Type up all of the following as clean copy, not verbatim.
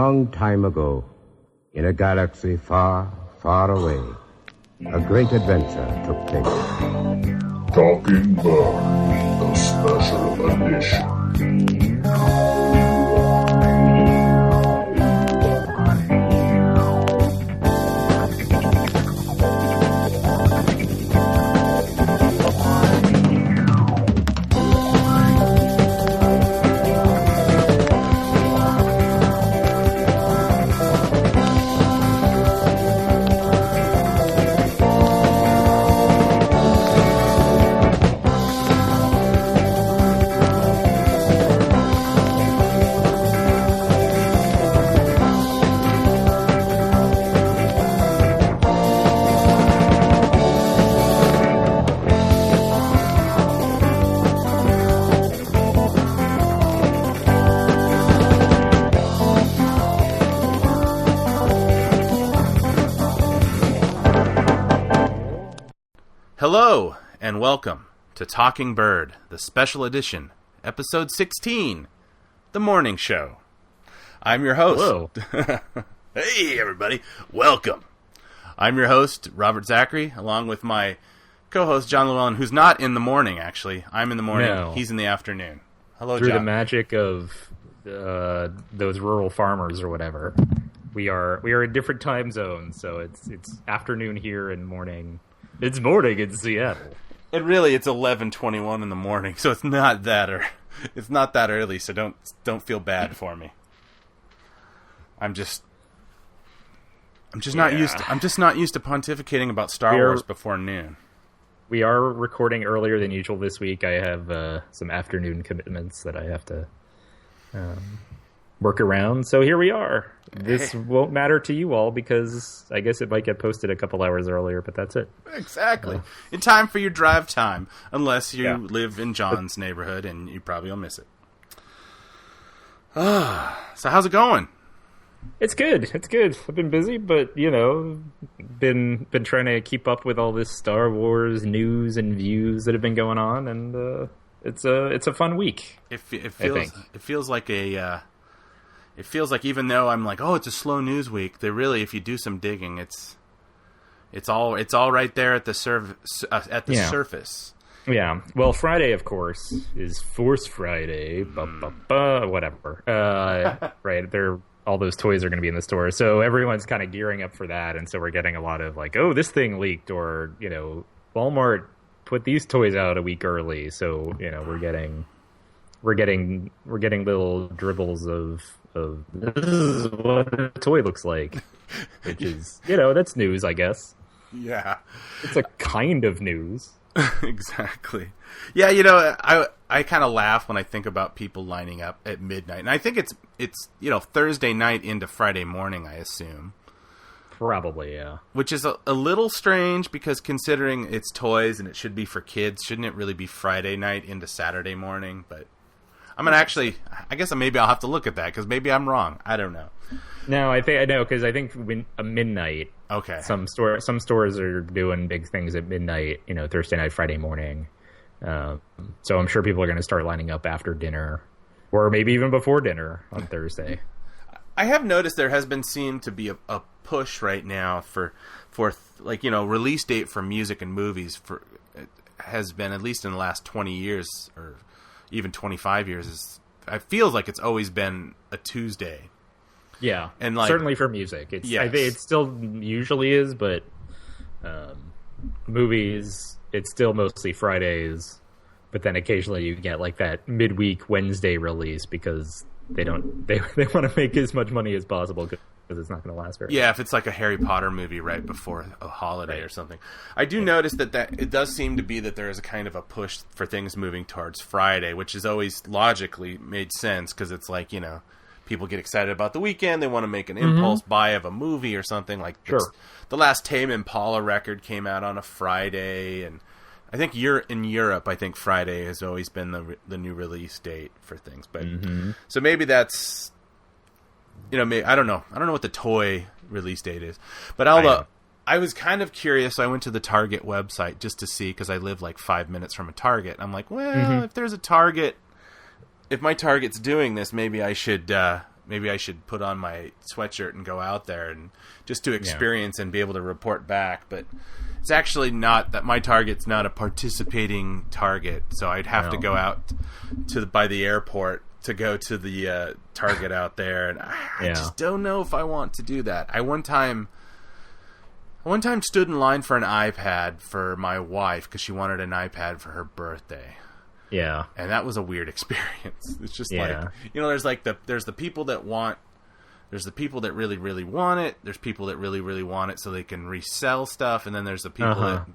long time ago, in a galaxy far, far away, a great adventure took place. Talking Bird, the special edition. Hello, and welcome to Talking Bird, the special edition, episode 16, The Morning Show. I'm your host. Hello. Hey, everybody. Welcome. I'm your host, Robert Zachary, along with my co-host, John Llewellyn, who's not in the morning, actually. I'm in the morning. No. He's in the afternoon. Hello, Through John. the magic of those rural farmers or whatever, we are in different time zones, so it's afternoon here and morning. It's morning in Seattle. It's 11:21 in the morning, so it's not that early. So don't feel bad for me. I'm just not used to pontificating about Star Wars before noon. We are recording earlier than usual this week. I have some afternoon commitments that I have to work around. So here we are. This won't matter to you all because I guess it might get posted a couple hours earlier, but that's it. Exactly. In time for your drive time, unless you live in John's neighborhood, and you probably will miss it. So how's it going? It's good. I've been busy, but been trying to keep up with all this Star Wars news and views that have been going on, and it's a fun week. It feels like even though I'm like, oh, it's a slow news week, if you do some digging, it's all right there at the surface. Yeah. Well, Friday, of course, is Force Friday. Whatever. Right. All those toys are going to be in the store, so everyone's kind of gearing up for that, and so we're getting a lot of like, oh, this thing leaked, or Walmart put these toys out a week early, so we're getting little dribbles of this is what a toy looks like, which is that's news, I guess. Yeah, it's a kind of news. Exactly. Yeah, I kind of laugh when I think about people lining up at midnight, and I think it's Thursday night into Friday morning, I assume. Probably, yeah. Which is a little strange because considering it's toys and it should be for kids, shouldn't it really be Friday night into Saturday morning? But I guess maybe I'll have to look at that because maybe I'm wrong. I don't know. No, I know because I think midnight. Okay. Some stores are doing big things at midnight. Thursday night, Friday morning. So I'm sure people are going to start lining up after dinner, or maybe even before dinner on Thursday. I have noticed there has seemed to be a push right now for release date for music and movies has been, at least in the last 20 years or even 25 years, it feels like it's always been a Tuesday. Yeah, and certainly for music, I think it still usually is, but movies, it's still mostly Fridays. But then occasionally you get like that midweek Wednesday release because they want to make as much money as possible because it's not going to last very long. Yeah, if it's like a Harry Potter movie right before a holiday or something. I do notice that it does seem to be that there is a kind of a push for things moving towards Friday, which has always logically made sense because it's like, people get excited about the weekend. They want to make an impulse buy of a movie or something. Like the last Tame Impala record came out on a Friday, and I think in Europe, I think Friday has always been the new release date for things. But so maybe that's maybe, I don't know what the toy release date is. But I was kind of curious. So I went to the Target website just to see because I live like 5 minutes from a Target. I'm like, well, if there's a Target. If my Target's doing this, maybe I should maybe I should put on my sweatshirt and go out there and just to experience and be able to report back. But it's actually not that my target's not a participating target, so I'd have to go out by the airport to go to the Target out there, and I just don't know if I want to do that. I one time stood in line for an iPad for my wife because she wanted an iPad for her birthday. Yeah, and that was a weird experience. It's just like, you know, there's the people that want. There's the people that really, really want it. There's people that really, really want it so they can resell stuff, and then there's the people that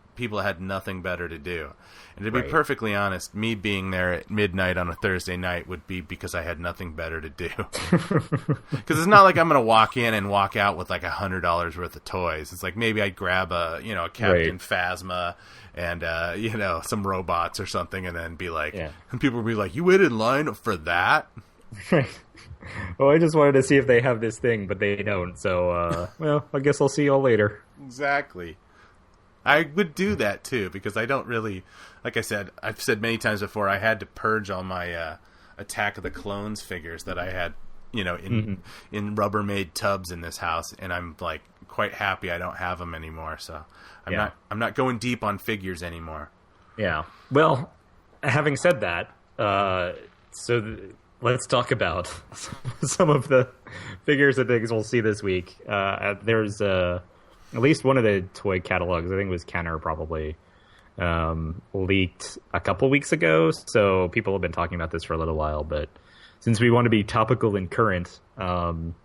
had nothing better to do. And to be perfectly honest, me being there at midnight on a Thursday night would be because I had nothing better to do. Because it's not like I'm going to walk in and walk out with like $100 worth of toys. It's like maybe I'd grab a Captain Phasma and some robots or something, and then be like, and people would be like, "You waited in line for that?" Well, I just wanted to see if they have this thing, but they don't. So, well, I guess I'll see y'all later. Exactly. I would do that too, because I don't really, like I said, I've said many times before, I had to purge all my Attack of the Clones figures that I had, in Rubbermaid tubs in this house, and I'm like quite happy I don't have them anymore. So I'm not going deep on figures anymore. Yeah. Well, having said that, let's talk about some of the figures and things we'll see this week. There's at least one of the toy catalogs, I think it was Kenner probably, leaked a couple weeks ago. So people have been talking about this for a little while. But since we want to be topical and current, did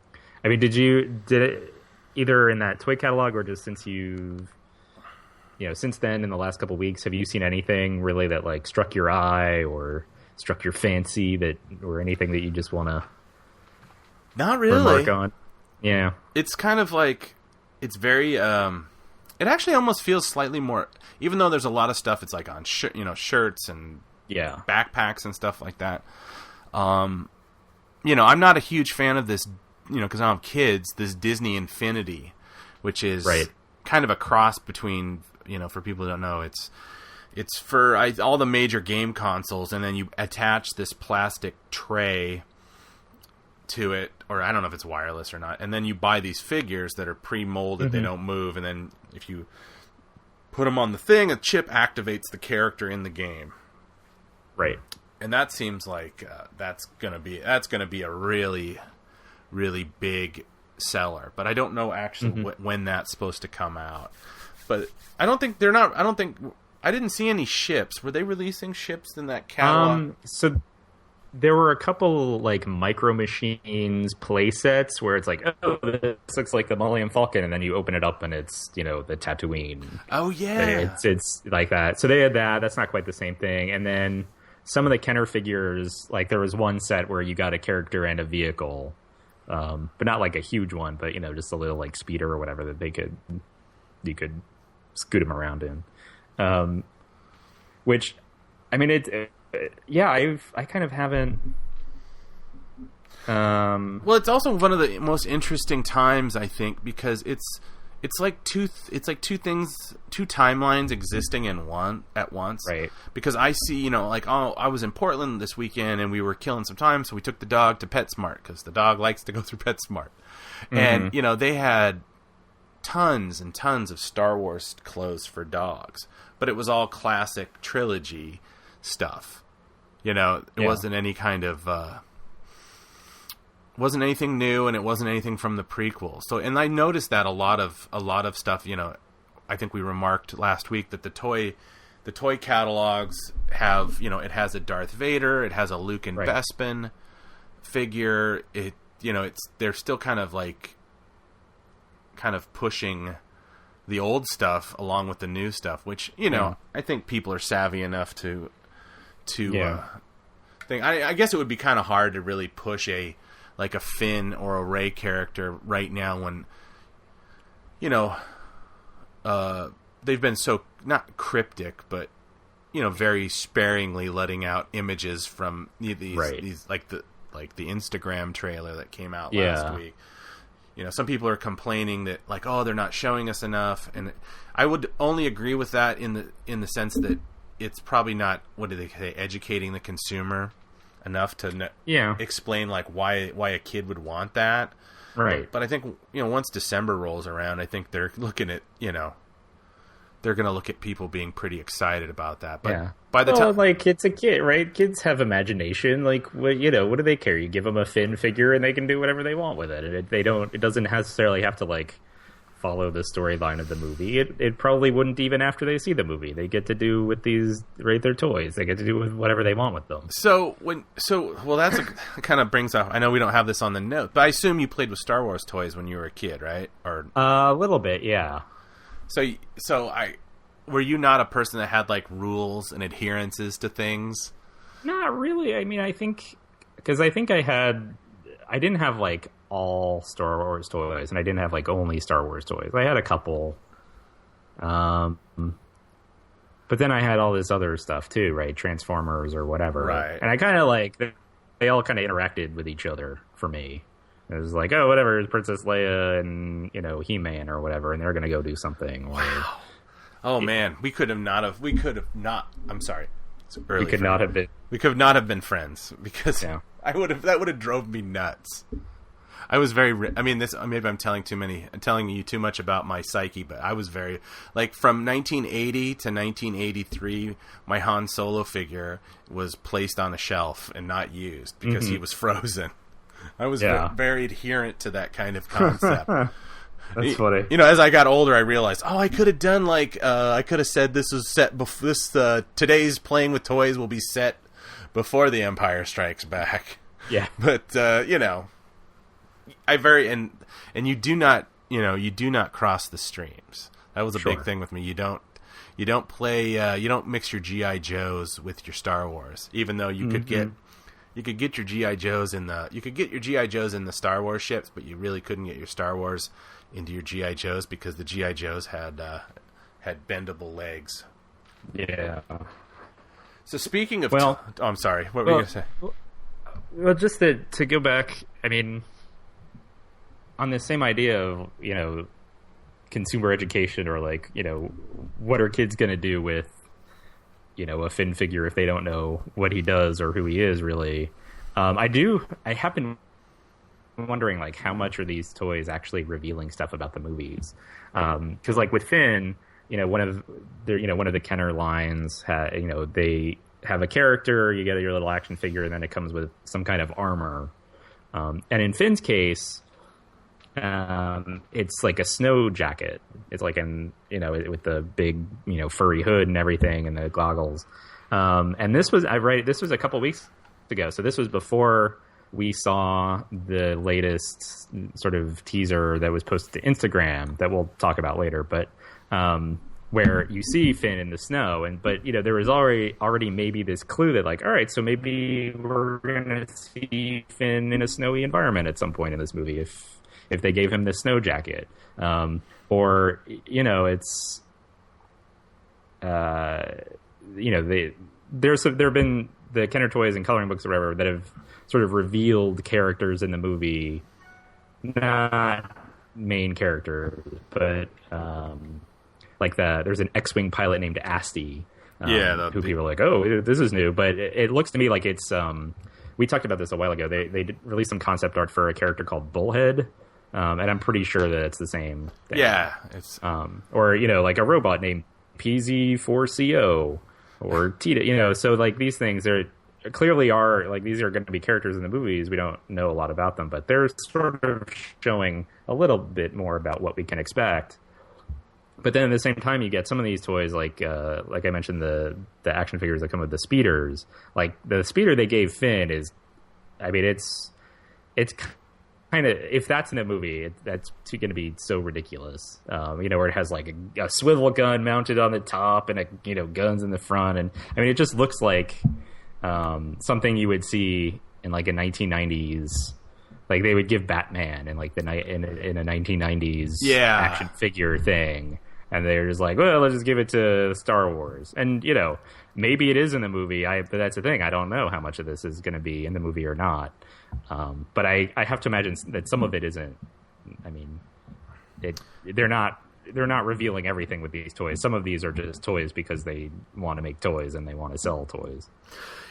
it either in that toy catalog or just since since then in the last couple of weeks, have you seen anything really that like struck your eye or struck your fancy or anything that you just want to not really remark on? Yeah, it's kind of like it's very it actually almost feels slightly more, even though there's a lot of stuff it's like on shirts and backpacks and stuff like that. I'm not a huge fan of this, because I don't have kids, this Disney Infinity, which is kind of a cross between, for people who don't know, it's for all the major game consoles, and then you attach this plastic tray to it, or I don't know if it's wireless or not, and then you buy these figures that are pre-molded, they don't move, and then if you put them on the thing, a chip activates the character in the game. Right. And that seems like that's gonna be a really, really big seller, but I don't know actually when that's supposed to come out. But I didn't see any ships. Were they releasing ships in that catalog? So there were a couple like Micro Machines play sets where it's like, oh, this looks like the Millennium Falcon, and then you open it up and it's the Tatooine. Oh yeah, it's like that. So they had that. That's not quite the same thing. And then some of the Kenner figures, like there was one set where you got a character and a vehicle, but not like a huge one, but just a little like speeder or whatever that you could scoot them around in. Which, I mean, I kind of haven't. Well, it's also one of the most interesting times, I think, because it's like two timelines existing at once. Right. Because I see, I was in Portland this weekend and we were killing some time, so we took the dog to PetSmart because the dog likes to go through PetSmart, and they had tons and tons of Star Wars clothes for dogs, but it was all classic trilogy stuff. It wasn't any kind of wasn't anything new, and it wasn't anything from the prequel. So, and I noticed that a lot of stuff. I think we remarked last week that the toy catalogs have, it has a Darth Vader, it has a Luke and Bespin figure. They're still kind of pushing the old stuff along with the new stuff, which I think people are savvy enough to think. I guess it would be kind of hard to really push a Finn or a Rey character right now when they've been so not cryptic, but very sparingly letting out images from these like the Instagram trailer that came out last week. Some people are complaining that they're not showing us enough, and I would only agree with that in the sense that it's probably not, what do they say, educating the consumer. enough to Yeah. explain like why a kid would want that. Right. But I think, once December rolls around, I think they're looking at, they're going to look at people being pretty excited about that. But by the time, like, it's a kid, right? Kids have imagination. Like, what do they care? You give them a Finn figure and they can do whatever they want with it. And it doesn't necessarily have to, like, follow the storyline of the movie. It probably wouldn't even after they see the movie. They get to do with these, right, their toys. They get to do with whatever they want with them. That kind of brings up, I know we don't have this on the note, but I assume you played with Star Wars toys when you were a kid, right? Or a little bit, yeah. Were you not a person that had like rules and adherences to things? Not really. I mean, I think I didn't have like all Star Wars toys, and I didn't have like only Star Wars toys. I had a couple, but then I had all this other stuff too, right? Transformers or whatever, right? And I kind of like they all kind of interacted with each other for me. It was like, oh, whatever, it's Princess Leia and He-Man or whatever, and they're gonna go do something. Or, wow. Oh man, we could have not. I'm sorry. We could not have been friends because that would have drove me nuts. I was very. I mean, maybe I'm telling you too much about my psyche, but I was very like from 1980 to 1983. My Han Solo figure was placed on a shelf and not used because he was frozen. I was very adherent to that kind of concept. That's funny. As I got older, I realized, I could have done I could have said this was set before today's playing with toys will be set before The Empire Strikes Back. Yeah, but you do not cross the streams. That was a big thing with me. You don't play. You don't mix your GI Joes with your Star Wars, even though you could get. You could get your GI Joes in the Star Wars ships, but you really couldn't get your Star Wars into your GI Joes because the GI Joes had bendable legs. Yeah. So speaking of, I'm sorry. What were you going to say? Well, just to go back. I mean, on the same idea of consumer education or like what are kids going to do with a Finn figure if they don't know what he does or who he is really. I have been wondering like how much are these toys actually revealing stuff about the movies? Because like with Finn, one of the Kenner lines, they have a character, you get your little action figure, and then it comes with some kind of armor. And in Finn's case, it's like a snow jacket. It's like with the big, furry hood and everything and the goggles. And this was a couple weeks ago. So this was before we saw the latest sort of teaser that was posted to Instagram that we'll talk about later. But, where you see Finn in the snow but there was already maybe this clue that like, all right, so maybe we're going to see Finn in a snowy environment at some point in this movie if they gave him the snow jacket, or it's there have been the Kenner toys and coloring books or whatever that have sort of revealed characters in the movie, not main characters, but like there's an X-wing pilot named Asti, who people are like, oh, this is new, but it looks to me like it's we talked about this a while ago. They released some concept art for a character called Bullhead. And I'm pretty sure that it's the same thing. Yeah, it's or like a robot named PZ4CO or Tita. So like these things, they're clearly are like these are going to be characters in the movies. We don't know a lot about them, but they're sort of showing a little bit more about what we can expect. But then at the same time, you get some of these toys like I mentioned the action figures that come with the speeders. Like the speeder they gave Finn is, I mean, it's kind of, if that's in a movie, that's going to be so ridiculous. Where it has like a swivel gun mounted on the top and guns in the front, and I mean it just looks like something you would see in like a 1990s, like they would give Batman in like in a 1990s action figure thing, and they're just like, well, let's just give it to Star Wars, and maybe it is in the movie. But that's the thing, I don't know how much of this is going to be in the movie or not. But I have to imagine that some of it isn't. I mean, they're not they're not revealing everything with these toys. Some of these are just toys because they want to make toys and they want to sell toys.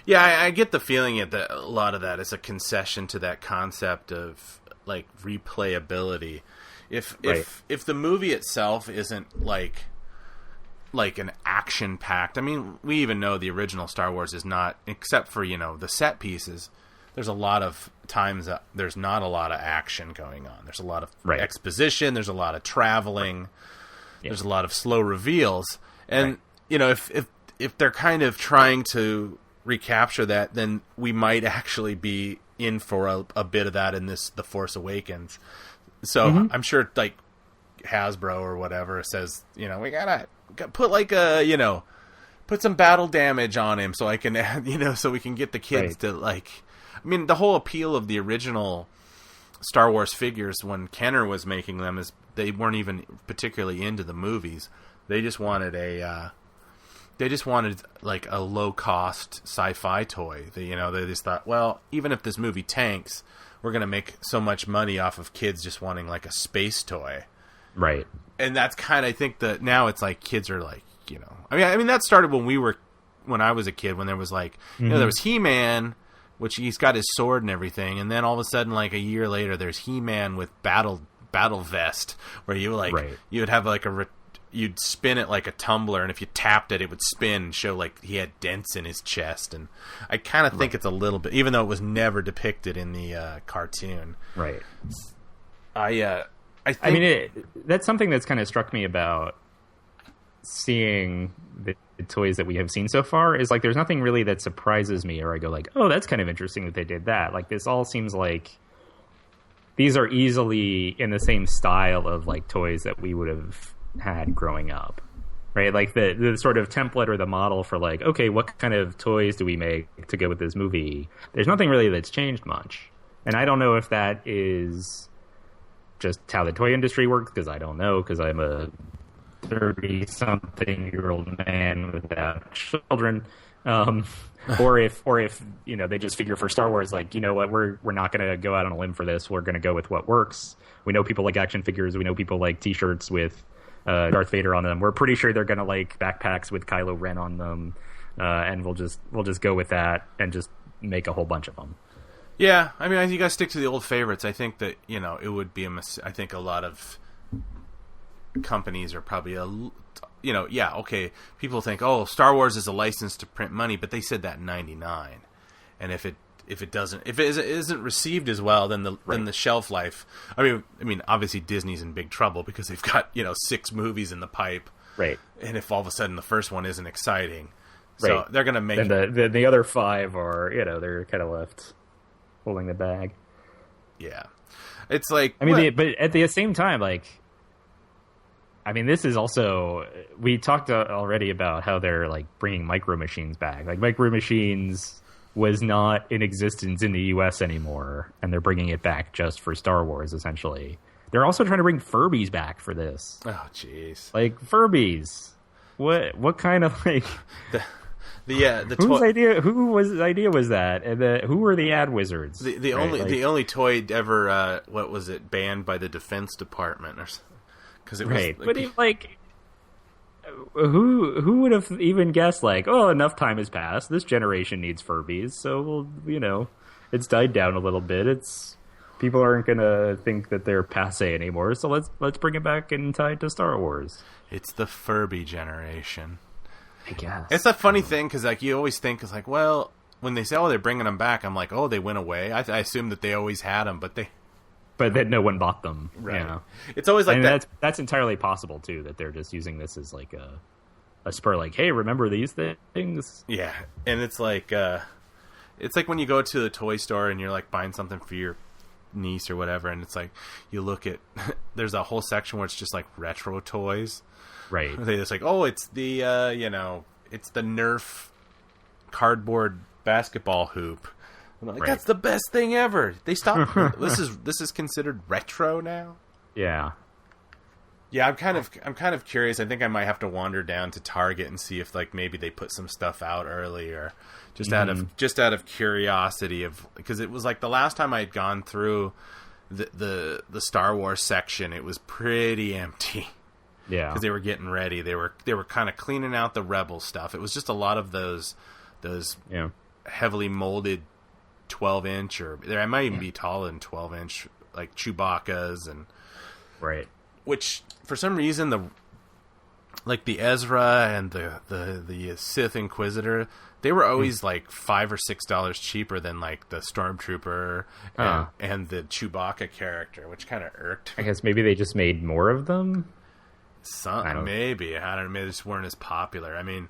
Yeah, I get the feeling that a lot of that is a concession to that concept of like replayability. If the movie itself isn't like an action packed, I mean, we even know the original Star Wars is not, except for the set pieces. There's a lot of times that there's not a lot of action going on. There's a lot of exposition. There's a lot of traveling. Yeah. There's a lot of slow reveals. And, if they're kind of trying to recapture that, then we might actually be in for a bit of that in The Force Awakens. So I'm sure, like, Hasbro or whatever says, we gotta put like put some battle damage on him so I can, so we can get the kids to like. I mean, the whole appeal of the original Star Wars figures when Kenner was making them is they weren't even particularly into the movies. They just wanted like a low cost sci-fi toy. They just thought, well, even if this movie tanks, we're gonna make so much money off of kids just wanting like a space toy. Right. And that's kind of, I think that now it's like kids are like, I mean that started when I was a kid, when there was like, there was He-Man, which he's got his sword and everything, and then all of a sudden, like a year later, there's He-Man with battle vest, where you you would have like you'd spin it like a tumbler, and if you tapped it, it would spin and show like he had dents in his chest. And I kind of think it's a little bit, even though it was never depicted in the cartoon. Right. I think, I mean, that's something that's kind of struck me about seeing the toys that we have seen so far, is like there's nothing really that surprises me or I go like, oh, that's kind of interesting that they did that. Like, this all seems like these are easily in the same style of like toys that we would have had growing up, right? Like the sort of template or the model for like, okay, what kind of toys do we make to go with this movie? There's nothing really that's changed much. And I don't know if that is just how the toy industry works, because I don't know, because I'm a 30-something-year-old man without children, or if they just figure for Star Wars, like, what, we're not going to go out on a limb for this. We're going to go with what works. We know people like action figures. We know people like T-shirts with Darth Vader on them. We're pretty sure they're going to like backpacks with Kylo Ren on them, and we'll just go with that and just make a whole bunch of them. Yeah, I mean, you got to stick to the old favorites. I think that it would be I think a lot of companies are probably okay, people think, oh, Star Wars is a license to print money, but they said that in 99, and if it isn't received as well, then the shelf life, I mean obviously Disney's in big trouble because they've got 6 movies in the pipe, right? And if all of a sudden the first one isn't exciting, so they're gonna make, and the other 5 are they're kind of left holding the bag. Yeah, it's like, I mean, but at the same time, like, I mean, this is also, we talked already about how they're like bringing Micro Machines back. Like, Micro Machines was not in existence in the US anymore, and they're bringing it back just for Star Wars, essentially. They're also trying to bring Furbies back for this. Oh, jeez. Like, Furbies. What kind of, like... Whose idea was that? And who were the ad wizards? The only toy ever, banned by the Defense Department, or because it was who would have even guessed, like, oh, enough time has passed, this generation needs Furbies, so we'll, it's died down a little bit. People aren't gonna think that they're passé anymore, so let's bring it back and tie it to Star Wars. It's the Furby generation, I guess. It's a funny thing, because like, you always think, it's like, well, when they say, oh, they're bringing them back, I'm like, oh, they went away. I assume that they always had them, but that no one bought them. Right. It's always like that. That's entirely possible too, that they're just using this as like a spur, like, hey, remember these things? Yeah. And it's like when you go to the toy store and you're like buying something for your niece or whatever, and it's like, you look at, there's a whole section where it's just like retro toys. Right. They just like, oh, it's the it's the Nerf cardboard basketball hoop. I'm like, that's the best thing ever. They stopped. This is considered retro now. Yeah. Yeah, I'm kind of curious. I think I might have to wander down to Target and see if like maybe they put some stuff out early, or just out of curiosity, because it was like the last time I had gone through the Star Wars section, it was pretty empty. Yeah, because they were getting ready. They were kind of cleaning out the Rebel stuff. It was just a lot of those heavily molded 12-inch, or I might even be taller than 12-inch, like Chewbacca's and right. Which for some reason the Ezra and the Sith Inquisitor, they were always like $5 or $6 cheaper than like the Stormtrooper and the Chewbacca character, which kind of irked me. I guess maybe they just made more of them. Maybe I don't know. Maybe they just weren't as popular. I mean,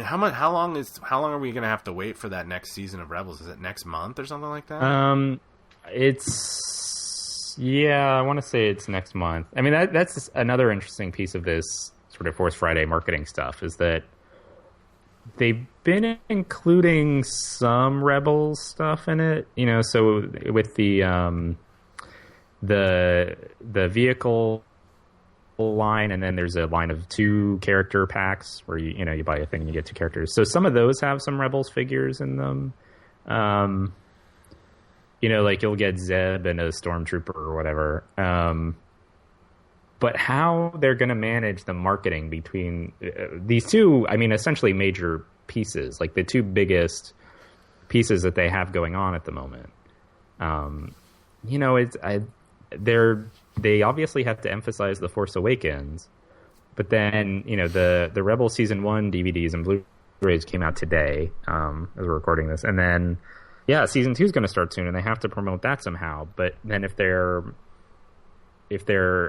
how long are we going to have to wait for that next season of Rebels? Is it next month or something like that? I want to say it's next month. I mean, that's another interesting piece of this sort of Force Friday marketing stuff, is that they've been including some Rebels stuff in it. You know, so with the vehicle line, and then there's a line of 2 character packs where you buy a thing and you get 2 characters. So some of those have some Rebels figures in them. Like you'll get Zeb and a Stormtrooper or whatever. But how they're going to manage the marketing between these two, I mean, essentially major pieces, like the 2 biggest pieces that they have going on at the moment. They obviously have to emphasize The Force Awakens, but then, the Rebel Season 1 DVDs and Blu-rays came out today, as we're recording this. And then, Season 2 is going to start soon, and they have to promote that somehow. But then if they're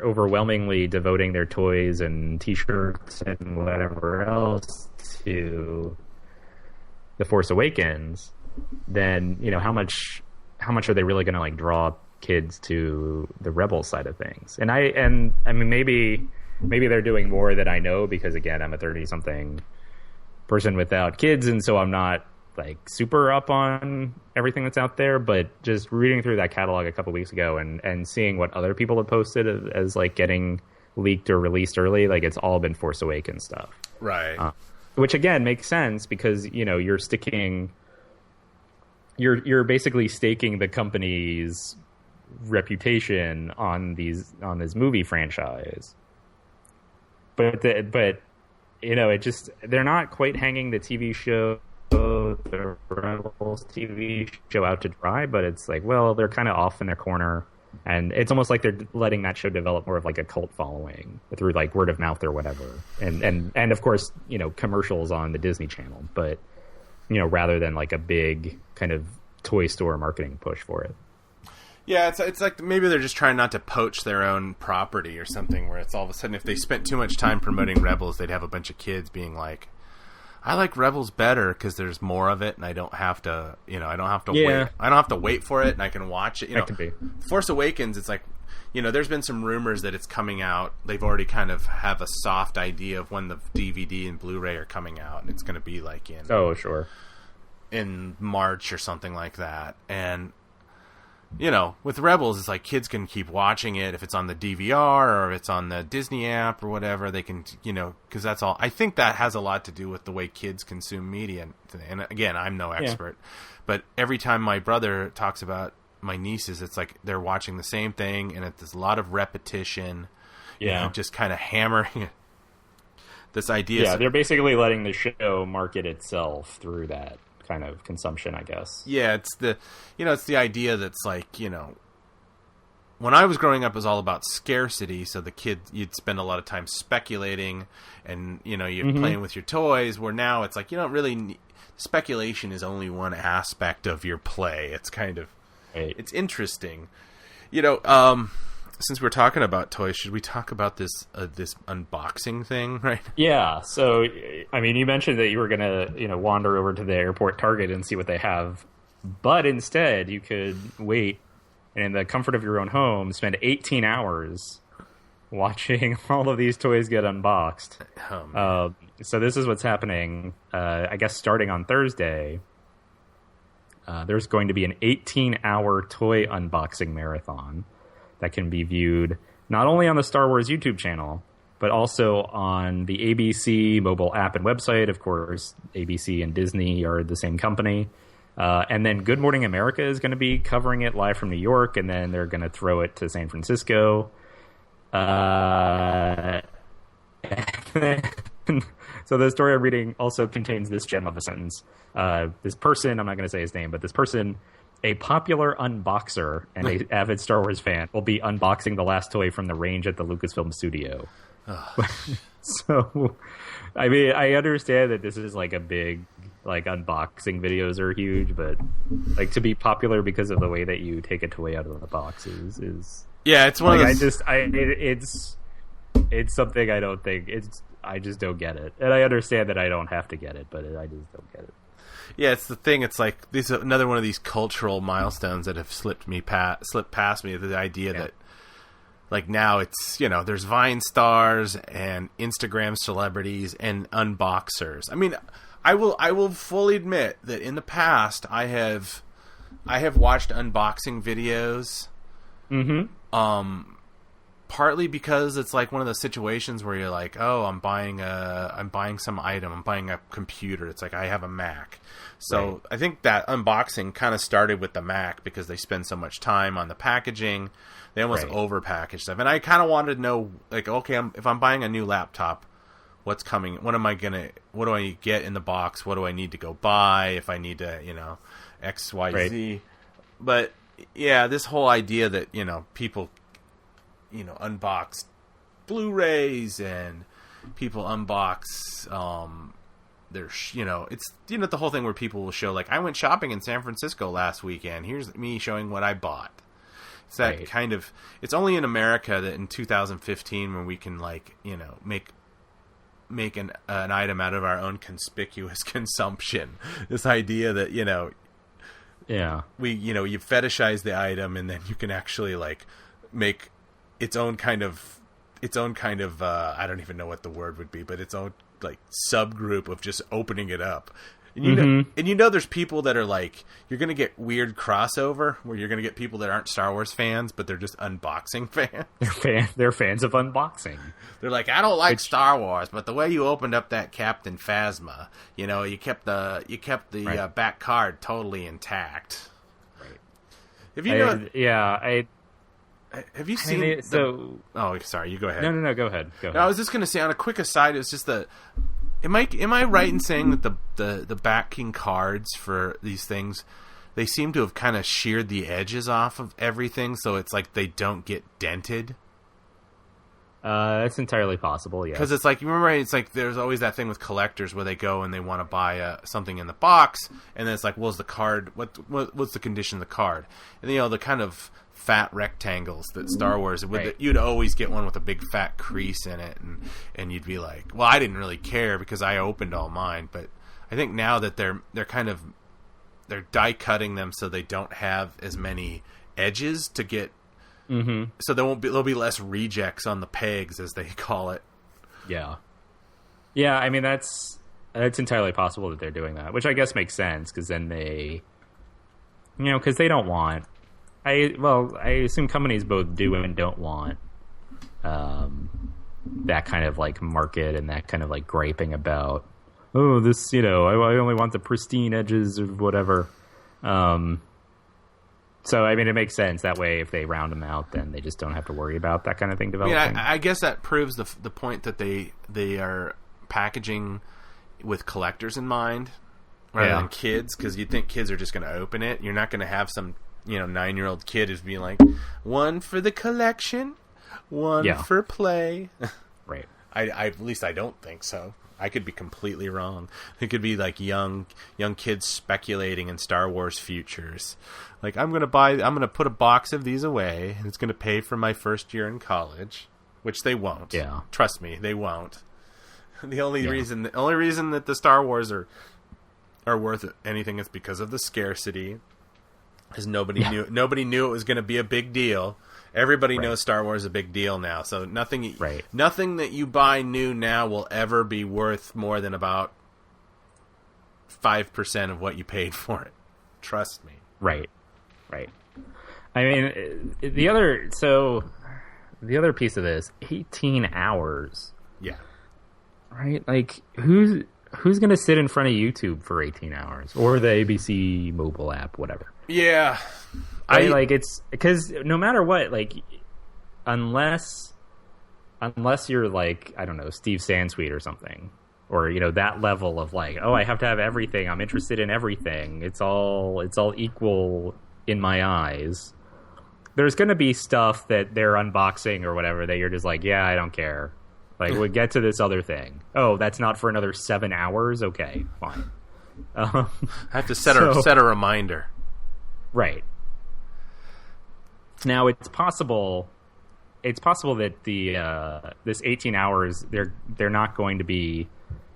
overwhelmingly devoting their toys and T-shirts and whatever else to The Force Awakens, then, how much are they really going to like draw kids to the Rebel side of things? And I mean, maybe they're doing more than I know, because again, I'm a 30-something person without kids, and so I'm not like super up on everything that's out there. But just reading through that catalog a couple weeks ago and seeing what other people have posted as like getting leaked or released early, like it's all been Force Awakens stuff, right? Which again makes sense, because you're basically staking the company's reputation on this movie franchise, but they're not quite hanging the TV show, the Rebels TV show, out to dry. But it's like, well, they're kind of off in their corner, and it's almost like they're letting that show develop more of like a cult following through like word of mouth or whatever, and of course commercials on the Disney Channel, but rather than like a big kind of toy store marketing push for it. Yeah, it's like maybe they're just trying not to poach their own property or something, where it's all of a sudden, if they spent too much time promoting Rebels, they'd have a bunch of kids being like, I like Rebels better because there's more of it, and I don't have to wait. I don't have to wait for it, and I can watch it. That could be. Force Awakens, it's like, there's been some rumors that it's coming out. They've already kind of have a soft idea of when the DVD and Blu-ray are coming out, and it's going to be like in March or something like that. And with Rebels, it's like kids can keep watching it if it's on the DVR or if it's on the Disney app or whatever. They can, because that's all. I think that has a lot to do with the way kids consume media. And again, I'm no expert, but every time my brother talks about my nieces, it's like they're watching the same thing, and there's a lot of repetition. Just kind of hammering this idea. Yeah, they're basically letting the show market itself through that kind of consumption, I guess. Yeah, it's the idea that's like, when I was growing up, it was all about scarcity. So you'd spend a lot of time speculating, and you're playing with your toys. Where now it's like you don't really speculation is only one aspect of your play. It's kind of it's interesting. Since we're talking about toys, should we talk about this unboxing thing, right? Yeah. So, I mean, you mentioned that you were going to, wander over to the airport Target and see what they have, but instead you could wait and in the comfort of your own home, spend 18 hours watching all of these toys get unboxed. So this is what's happening. I guess starting on Thursday, there's going to be an 18-hour toy unboxing marathon that can be viewed not only on the Star Wars YouTube channel, but also on the ABC mobile app and website. Of course, ABC and Disney are the same company. And then Good Morning America is going to be covering it live from New York, and then they're going to throw it to San Francisco. So the story I'm reading also contains this gem of a sentence. This person, I'm not going to say his name, but this person, a popular unboxer and an avid Star Wars fan, will be unboxing the last toy from the range at the Lucasfilm studio. So, I mean, I understand that this is like a big, like, unboxing videos are huge, but like to be popular because of the way that you take a toy out of the box is yeah, it's one like, of those... it's something I don't think I just don't get it, and I understand that I don't have to get it, but I just don't get it. Yeah, it's the thing. It's like this is another one of these cultural milestones that have slipped past me. The idea that, like, now it's, you know, there's Vine stars and Instagram celebrities and unboxers. I mean, I will fully admit that in the past I have watched unboxing videos. Mm-hmm. Partly because it's like one of those situations where you're like, oh, I'm buying some item, I'm buying a computer. It's like I have a Mac. So I think that unboxing kind of started with the Mac because they spend so much time on the packaging. They almost overpackage stuff. And I kind of wanted to know, like, okay, if I'm buying a new laptop, what's coming? What do I get in the box? What do I need to go buy if I need to, you know, X, Y, Z? But yeah, this whole idea that, you know, people, you know, unbox Blu-rays and people unbox their you know, it's, you know, the whole thing where people will show, like, I went shopping in San Francisco last weekend, here's me showing what I bought. It's that kind of, it's only in America that in 2015 when we can, like, you know, make an item out of our own conspicuous consumption. This idea that, you know, you fetishize the item and then you can actually, like, make its own kind of I don't even know what the word would be, but its own, like, subgroup of just opening it up. And you know there's people that are like, you're going to get weird crossover where you're going to get people that aren't Star Wars fans, but they're just unboxing fans. They're fans of unboxing. They're like, I don't like Star Wars, but the way you opened up that Captain Phasma, you know, you kept the back card totally intact. Right. Have you seen Oh, sorry, you go ahead. No, go ahead. No, I was just going to say, on a quick aside, it was just that, am I right in saying that the backing cards for these things, they seem to have kind of sheared the edges off of everything, so it's like they don't get dented? That's entirely possible, yeah. Because it's like, you remember, it's like there's always that thing with collectors where they go and they want to buy something in the box, and then it's like, well, is the card, what's the condition of the card? And, you know, the kind of fat rectangles that Star Wars you'd always get one with a big fat crease in it, and you'd be like, well, I didn't really care because I opened all mine. But I think now that they're die cutting them so they don't have as many edges to get, so there'll be less rejects on the pegs, as they call it. Yeah, I mean, that's entirely possible that they're doing that, which I guess makes sense, because then they, you know, because they don't want, I assume companies both do and don't want that kind of, like, market and that kind of, like, griping about, oh, this, you know, I only want the pristine edges of whatever. So, I mean, it makes sense. That way, if they round them out, then they just don't have to worry about that kind of thing developing. I mean, I guess that proves the point that they are packaging with collectors in mind rather than kids, because you'd think kids are just going to open it. You're not going to have some, you know, 9-year-old kid who's being like, one for the collection, one for play. Right. I at least I don't think so. I could be completely wrong. It could be like young kids speculating in Star Wars futures. Like, I'm gonna put a box of these away, and it's gonna pay for my first year in college, which they won't. Yeah. Trust me, they won't. The only reason that the Star Wars are worth anything is because of the scarcity. Because nobody knew it was going to be a big deal. Everybody knows Star Wars is a big deal now. So nothing that you buy new now will ever be worth more than about 5% of what you paid for it. Trust me. Right. I mean, the other piece of this, 18 hours. Yeah. Right? Like, who's going to sit in front of YouTube for 18 hours? Or the ABC mobile app, whatever. Yeah. It's because no matter what, like, unless unless you're like, I don't know, Steve Sansweet or something, or that level of like, oh, I have to have everything. I'm interested in everything. It's all equal in my eyes. There's going to be stuff that they're unboxing or whatever that you're just like, yeah, I don't care. Like, we'll get to this other thing. Oh, that's not for another 7 hours? Okay, fine. I have to set a reminder. Right. Now, it's possible that this 18 hours, they're not going to be...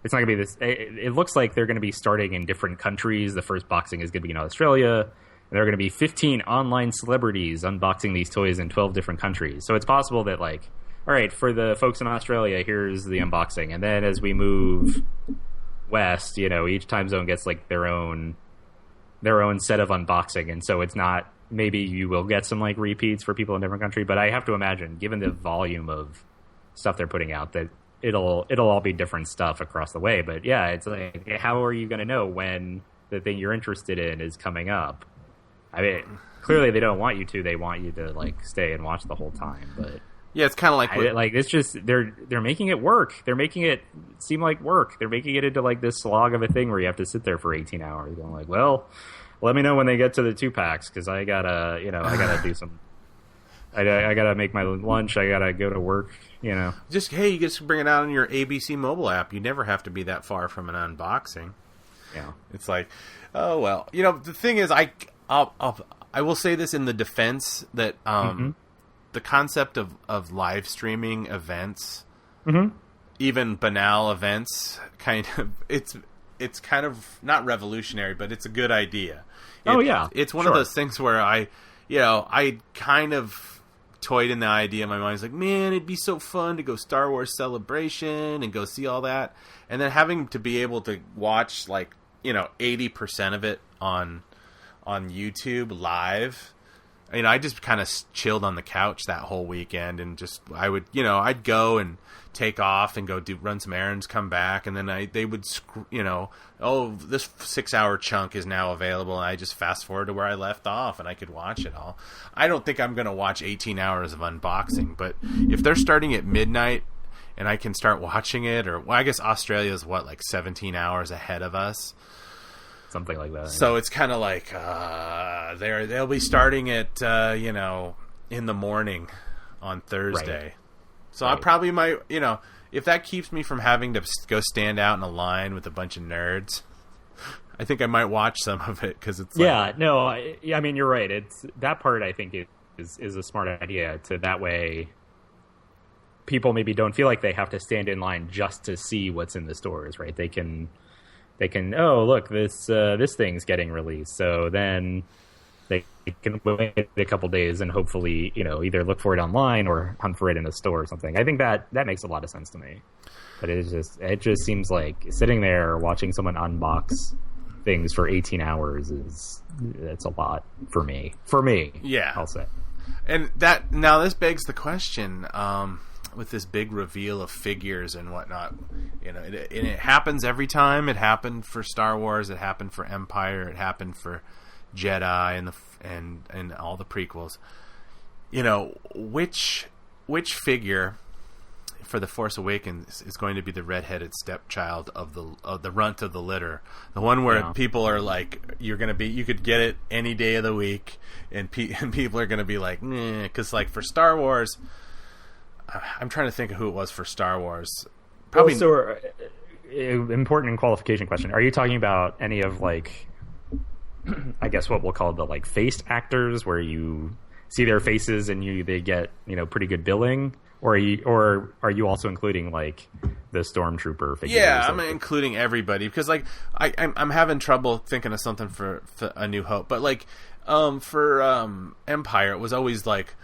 It's not going to be this... It looks like they're going to be starting in different countries. The first boxing is going to be in Australia. There are going to be 15 online celebrities unboxing these toys in 12 different countries. So it's possible that, like, all right, for the folks in Australia, here's the unboxing. And then as we move west, each time zone gets, like, their own set of unboxing. And so it's not... Maybe you will get some, like, repeats for people in different countries. But I have to imagine, given the volume of stuff they're putting out, that it'll all be different stuff across the way. But, yeah, it's like, how are you going to know when the thing you're interested in is coming up? I mean, clearly they don't want you to. They want you to, like, stay and watch the whole time. But yeah, it's kind of like it's just they're making it work. They're making it seem like work. They're making it into like this slog of a thing where you have to sit there for 18 hours. Going like, well, let me know when they get to the 2-packs because I gotta do some. I gotta make my lunch. I gotta go to work. Just you just bring it out on your ABC mobile app. You never have to be that far from an unboxing. Yeah, it's like, oh well. The thing is, I will say this in the defense that the concept of live streaming events, even banal events, kind of it's kind of not revolutionary, but it's a good idea. It's one of those things where I kind of toyed in the idea in my mind. It's like, man, it'd be so fun to go Star Wars Celebration and go see all that, and then having to be able to watch 80% of it on YouTube live. I just kind of chilled on the couch that whole weekend, and just I'd go and take off and go run some errands, come back, and then they would oh, this 6-hour chunk is now available, and I just fast forward to where I left off, and I could watch it all. I don't think I'm going to watch 18 hours of unboxing, but if they're starting at midnight and I can start watching it, or I guess Australia is 17 hours ahead of us. Something like that. So it's kind of like they'll be starting at in the morning on Thursday. Right. So I probably might if that keeps me from having to go stand out in a line with a bunch of nerds, I think I might watch some of it because it's I mean you're right. It's that part I think is a smart idea to that way. People maybe don't feel like they have to stand in line just to see what's in the stores, right? They can, oh, look, this thing's getting released. So then they can wait a couple days and hopefully, either look for it online or hunt for it in a store or something. I think that makes a lot of sense to me. But it just seems like sitting there watching someone unbox things for 18 hours that's a lot for me. Yeah. I'll say. And now this begs the question, with this big reveal of figures and whatnot, and it happens every time. It happened for Star Wars. It happened for Empire. It happened for Jedi and all the prequels. Which figure for The Force Awakens is going to be the redheaded stepchild of the runt of the litter, the one where people are like, you could get it any day of the week, and people are going to be like, nah, because like for Star Wars. I'm trying to think of who it was for Star Wars. Probably. So, important qualification question. Are you talking about any of like, I guess what we'll call the like faced actors, where you see their faces and they get pretty good billing, or are you also including like the stormtrooper figures? Yeah, I'm including everybody because like I'm having trouble thinking of something for A New Hope, but like for Empire, it was always like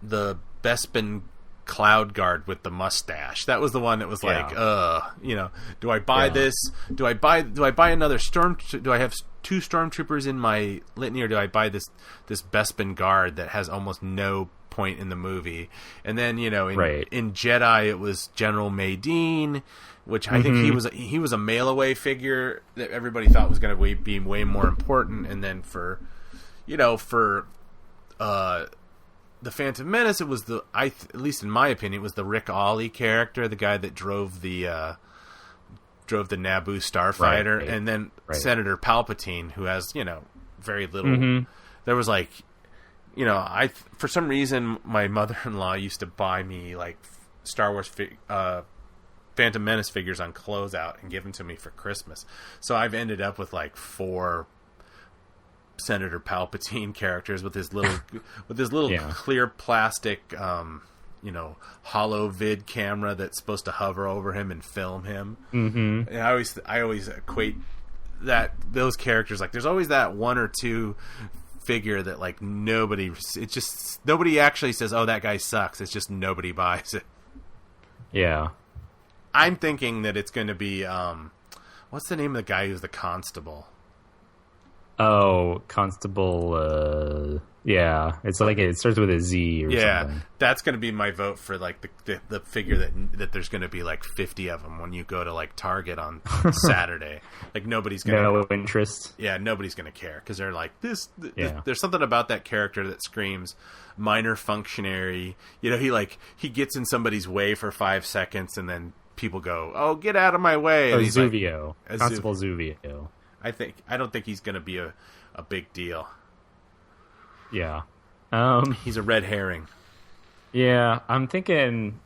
the Bespin Cloud Guard with the mustache. That was the one that was like, do I buy this? Do I buy another do I have 2 stormtroopers in my litany, or do I buy this Bespin Guard that has almost no point in the movie? And then in Jedi it was General Maydean, which I think he was a mail away figure that everybody thought was going to be way more important. And then for the Phantom Menace, it was at least in my opinion, it was the Rick Ollie character, the guy that drove the Naboo starfighter, right. and then Right. Senator Palpatine, who has, very little. Mm-hmm. There was like, for some reason, my mother-in-law used to buy me like Star Wars Phantom Menace figures on closeout and give them to me for Christmas. So I've ended up with like 4 Senator Palpatine characters with his little Yeah. clear plastic hollow vid camera that's supposed to hover over him and film him. Mm-hmm. And I always equate those characters, like there's always that 1 or 2 figure that like nobody actually says, oh, that guy sucks. It's just nobody buys it. Yeah. I'm thinking that it's going to be what's the name of the guy who's the constable? Oh, Constable. Yeah, it's like it starts with a Z or something. That's going to be my vote for like the figure that there's going to be like 50 of them when you go to like Target on Saturday. Like nobody's going No interest. Yeah, nobody's going to care because they're like this. Yeah. There's something about that character that screams minor functionary. He gets in somebody's way for 5 seconds and then people go, "Oh, get out of my way!" Oh, And he's Zuvio, like, Constable Zuvio. I don't think he's going to be a big deal. Yeah. He's a red herring. Yeah, I'm thinking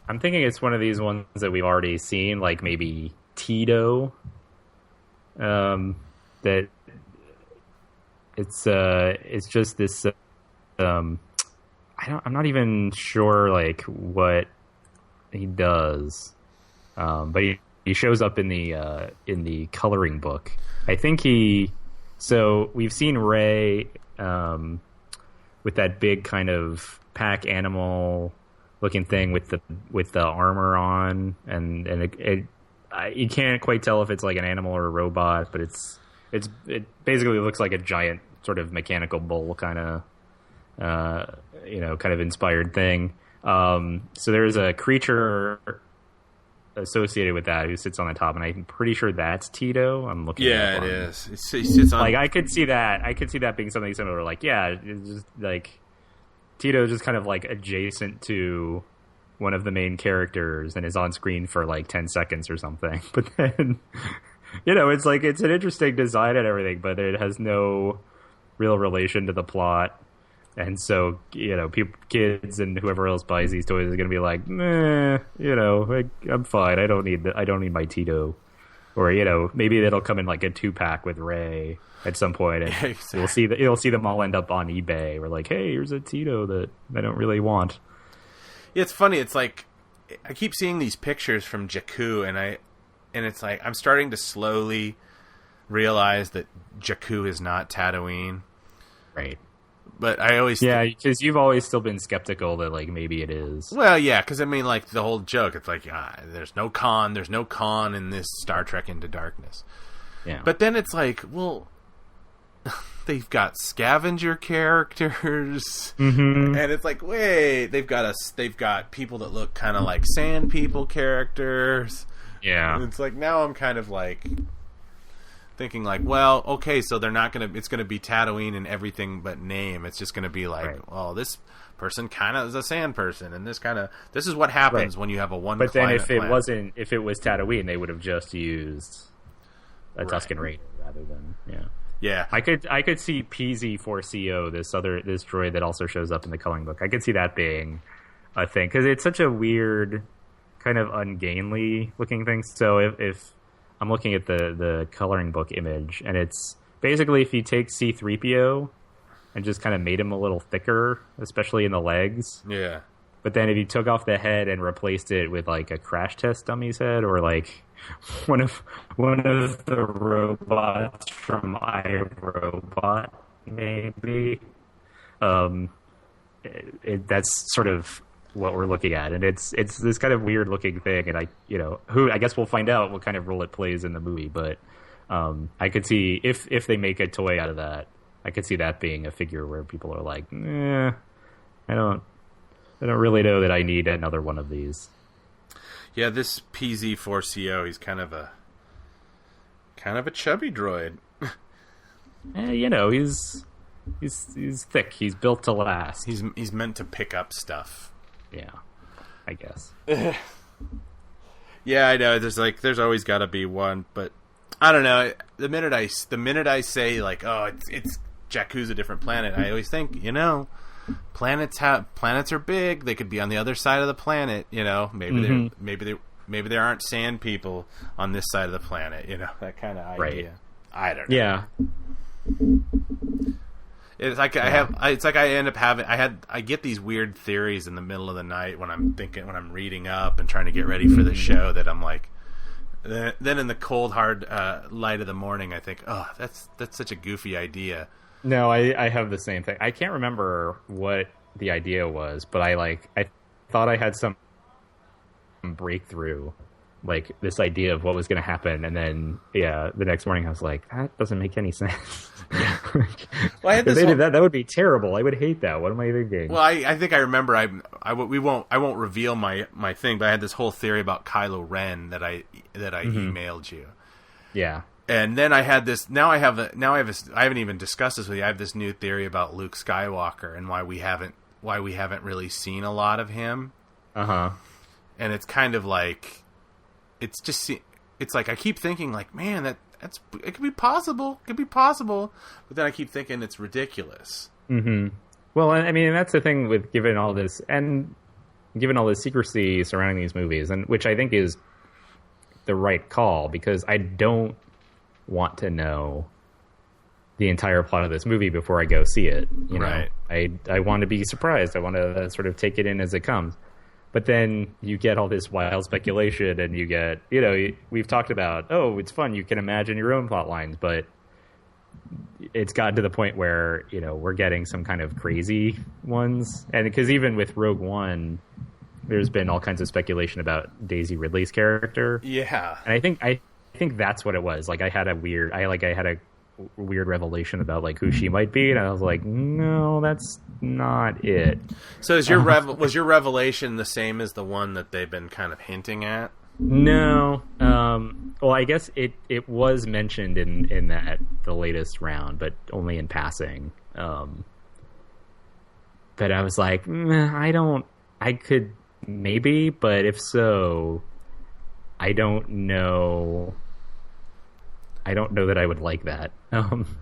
it's one of these ones that we've already seen, like maybe Tito. That it's just this. I'm not even sure like what he does, but he shows up in the coloring book. I think So we've seen Rey with that big kind of pack animal looking thing with the armor on, and you can't quite tell if it's like an animal or a robot, but it basically looks like a giant sort of mechanical bull kind of kind of inspired thing. So there's a creature associated with that who sits on the top, and I'm pretty sure that's Tito. I'm looking. Yeah, it is. He sits on. Like I could see that being something similar. Like it's just like Tito is just kind of like adjacent to one of the main characters and is on screen for like 10 seconds or something. But then it's like it's an interesting design and everything, but it has no real relation to the plot. And so, kids and whoever else buys these toys is going to be like, meh, I'm fine. I don't need my Tito. Or, maybe it'll come in like a 2-pack with Rey at some point, and exactly. you'll see them all end up on eBay. We're like, hey, here's a Tito that I don't really want. Yeah, it's funny. It's like I keep seeing these pictures from Jakku, and it's like I'm starting to slowly realize that Jakku is not Tatooine. Right. But I always because you've always still been skeptical that like maybe it is. Well, yeah, because I mean, like the whole joke, it's like there's no Khan in this Star Trek Into Darkness. Yeah, but then it's like, well, they've got scavenger characters, mm-hmm. and it's like, wait, they've got people that look kind of like Sand People characters. Yeah, and it's like now I'm kind of like thinking like, well, okay, so they're not it's gonna be Tatooine in everything but name. It's just gonna be like, right. Well, this person kind of is a sand person, and this is what happens when you have a one. But then if it was Tatooine, they would have just used a Tusken Raider rather than yeah. I could see PZ4CO, this droid that also shows up in the coloring book. I could see that being a thing because it's such a weird, kind of ungainly looking thing. So if I'm looking at the coloring book image, and it's basically if you take C-3PO and just kind of made him a little thicker, especially in the legs. Yeah. But then if you took off the head and replaced it with like a crash test dummy's head, or like one of the robots from iRobot, maybe, that's sort of what we're looking at, and it's this kind of weird looking thing, and I guess we'll find out what kind of role it plays in the movie, but I could see if they make a toy out of that, I could see that being a figure where people are like, I don't really know that I need another one of these. Yeah, this PZ4CO, he's kind of a chubby droid. He's he's thick. He's built to last. He's meant to pick up stuff. Yeah, I guess. Yeah, I know. There's always got to be one, but I don't know. The minute I say like, oh, it's Jakku's a different planet, I always think, planets are big. They could be on the other side of the planet. Maybe there aren't sand people on this side of the planet. That kind of idea. Right. I don't know. Yeah. It's like I get these weird theories in the middle of the night when I'm reading up and trying to get ready for the show that I'm like, then in the cold hard light of the morning I think, oh, that's such a goofy idea. No, I have the same thing. I can't remember what the idea was, but I thought I had some breakthrough, like this idea of what was going to happen, and then the next morning I was like, that doesn't make any sense. Well, if they did that would be terrible. I would hate that. What am I thinking? Well, I think I remember. I won't reveal my thing, but I had this whole theory about Kylo Ren that I emailed you. Yeah. And then I had this. I haven't even discussed this with you. I have this new theory about Luke Skywalker and why we haven't really seen a lot of him. And it's kind of like, it's like I keep thinking like, man, it could be possible. But then I keep thinking it's ridiculous. Mm-hmm. Well, I mean, that's the thing with given all this secrecy surrounding these movies, and which I think is the right call, because I don't want to know the entire plot of this movie before I go see it. Right. I want to be surprised. I want to sort of take it in as it comes. But then you get all this wild speculation, and you get, we've talked about, oh, it's fun. You can imagine your own plot lines, but it's gotten to the point where, we're getting some kind of crazy ones. And because even with Rogue One, there's been all kinds of speculation about Daisy Ridley's character. Yeah. And I think that's what it was. Like I had a weird revelation about like who she might be, and I was like, no, that's not it. So was your revelation the same as the one that they've been kind of hinting at? No. Well, I guess it was mentioned in the latest round, but only in passing. But I was like, I could maybe, but if so, I don't know that I would like that.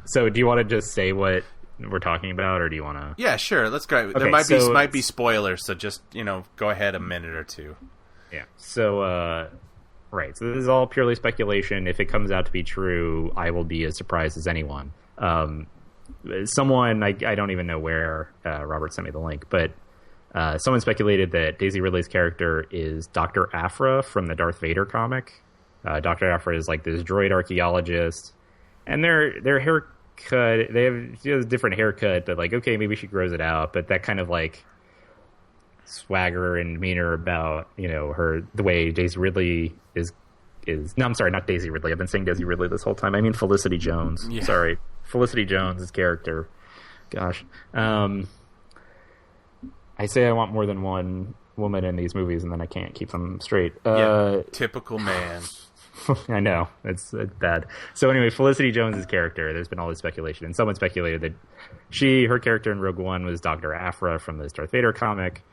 So do you want to just say what we're talking about, or do you want to? Yeah, sure. Let's go. Okay, there might be spoilers, so just go ahead a minute or two. Yeah. So right. So this is all purely speculation. If it comes out to be true, I will be as surprised as anyone. Someone I don't even know where Robert sent me the link, but someone speculated that Daisy Ridley's character is Dr. Aphra from the Darth Vader comic. Dr. Aphra is like this droid archaeologist, and their haircut, they have a different haircut, but like, okay, maybe she grows it out, but that kind of like swagger and demeanor about, the way Daisy Ridley is, no, I'm sorry, not Daisy Ridley. I've been saying Daisy Ridley this whole time. I mean Felicity Jones. Yeah. Sorry. Felicity Jones' character. Gosh. I say I want more than one woman in these movies, and then I can't keep them straight. Typical man. I know. It's bad. So anyway, Felicity Jones' character, there's been all this speculation, and someone speculated that her character in Rogue One was Dr. Aphra from the Darth Vader comic.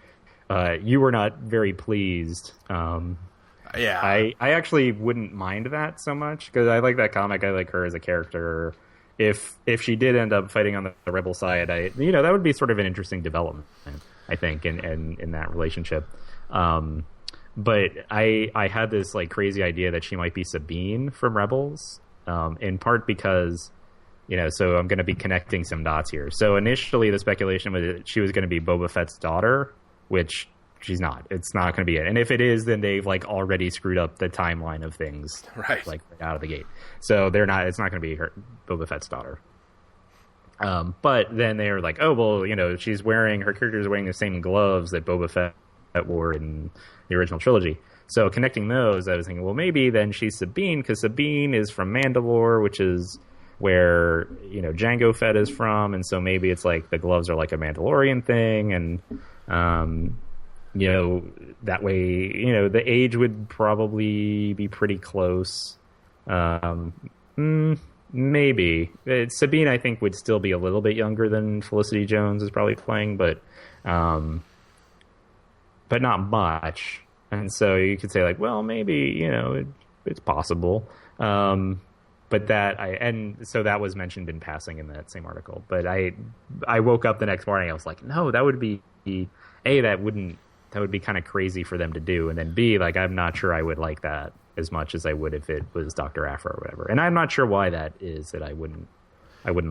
You were not very pleased. Yeah. I actually wouldn't mind that so much, because I like that comic. I like her as a character. If she did end up fighting on the rebel side, that would be sort of an interesting development, I think, in that relationship. But I had this like crazy idea that she might be Sabine from Rebels, in part because, so I'm going to be connecting some dots here. So initially the speculation was that she was going to be Boba Fett's daughter, which she's not. It's not going to be it. And if it is, then they've like already screwed up the timeline of things, right? Like out of the gate. So it's not going to be Boba Fett's daughter. But then they were like, oh, well, her character's wearing the same gloves that Boba Fett wore in the original trilogy. So connecting those, I was thinking, well, maybe then she's Sabine, because Sabine is from Mandalore, which is where, Jango Fett is from. And so maybe it's like the gloves are like a Mandalorian thing. And, that way, the age would probably be pretty close. Maybe. Sabine, I think, would still be a little bit younger than Felicity Jones is probably playing, but not much. And so you could say, like, well, maybe, it's possible. But so that was mentioned in passing in that same article. But I woke up the next morning, I was like, no, that would be, that would be kind of crazy for them to do. And then B, like, I'm not sure I would like that as much as I would if it was Dr. Aphra or whatever. And I'm not sure why that is, that I wouldn't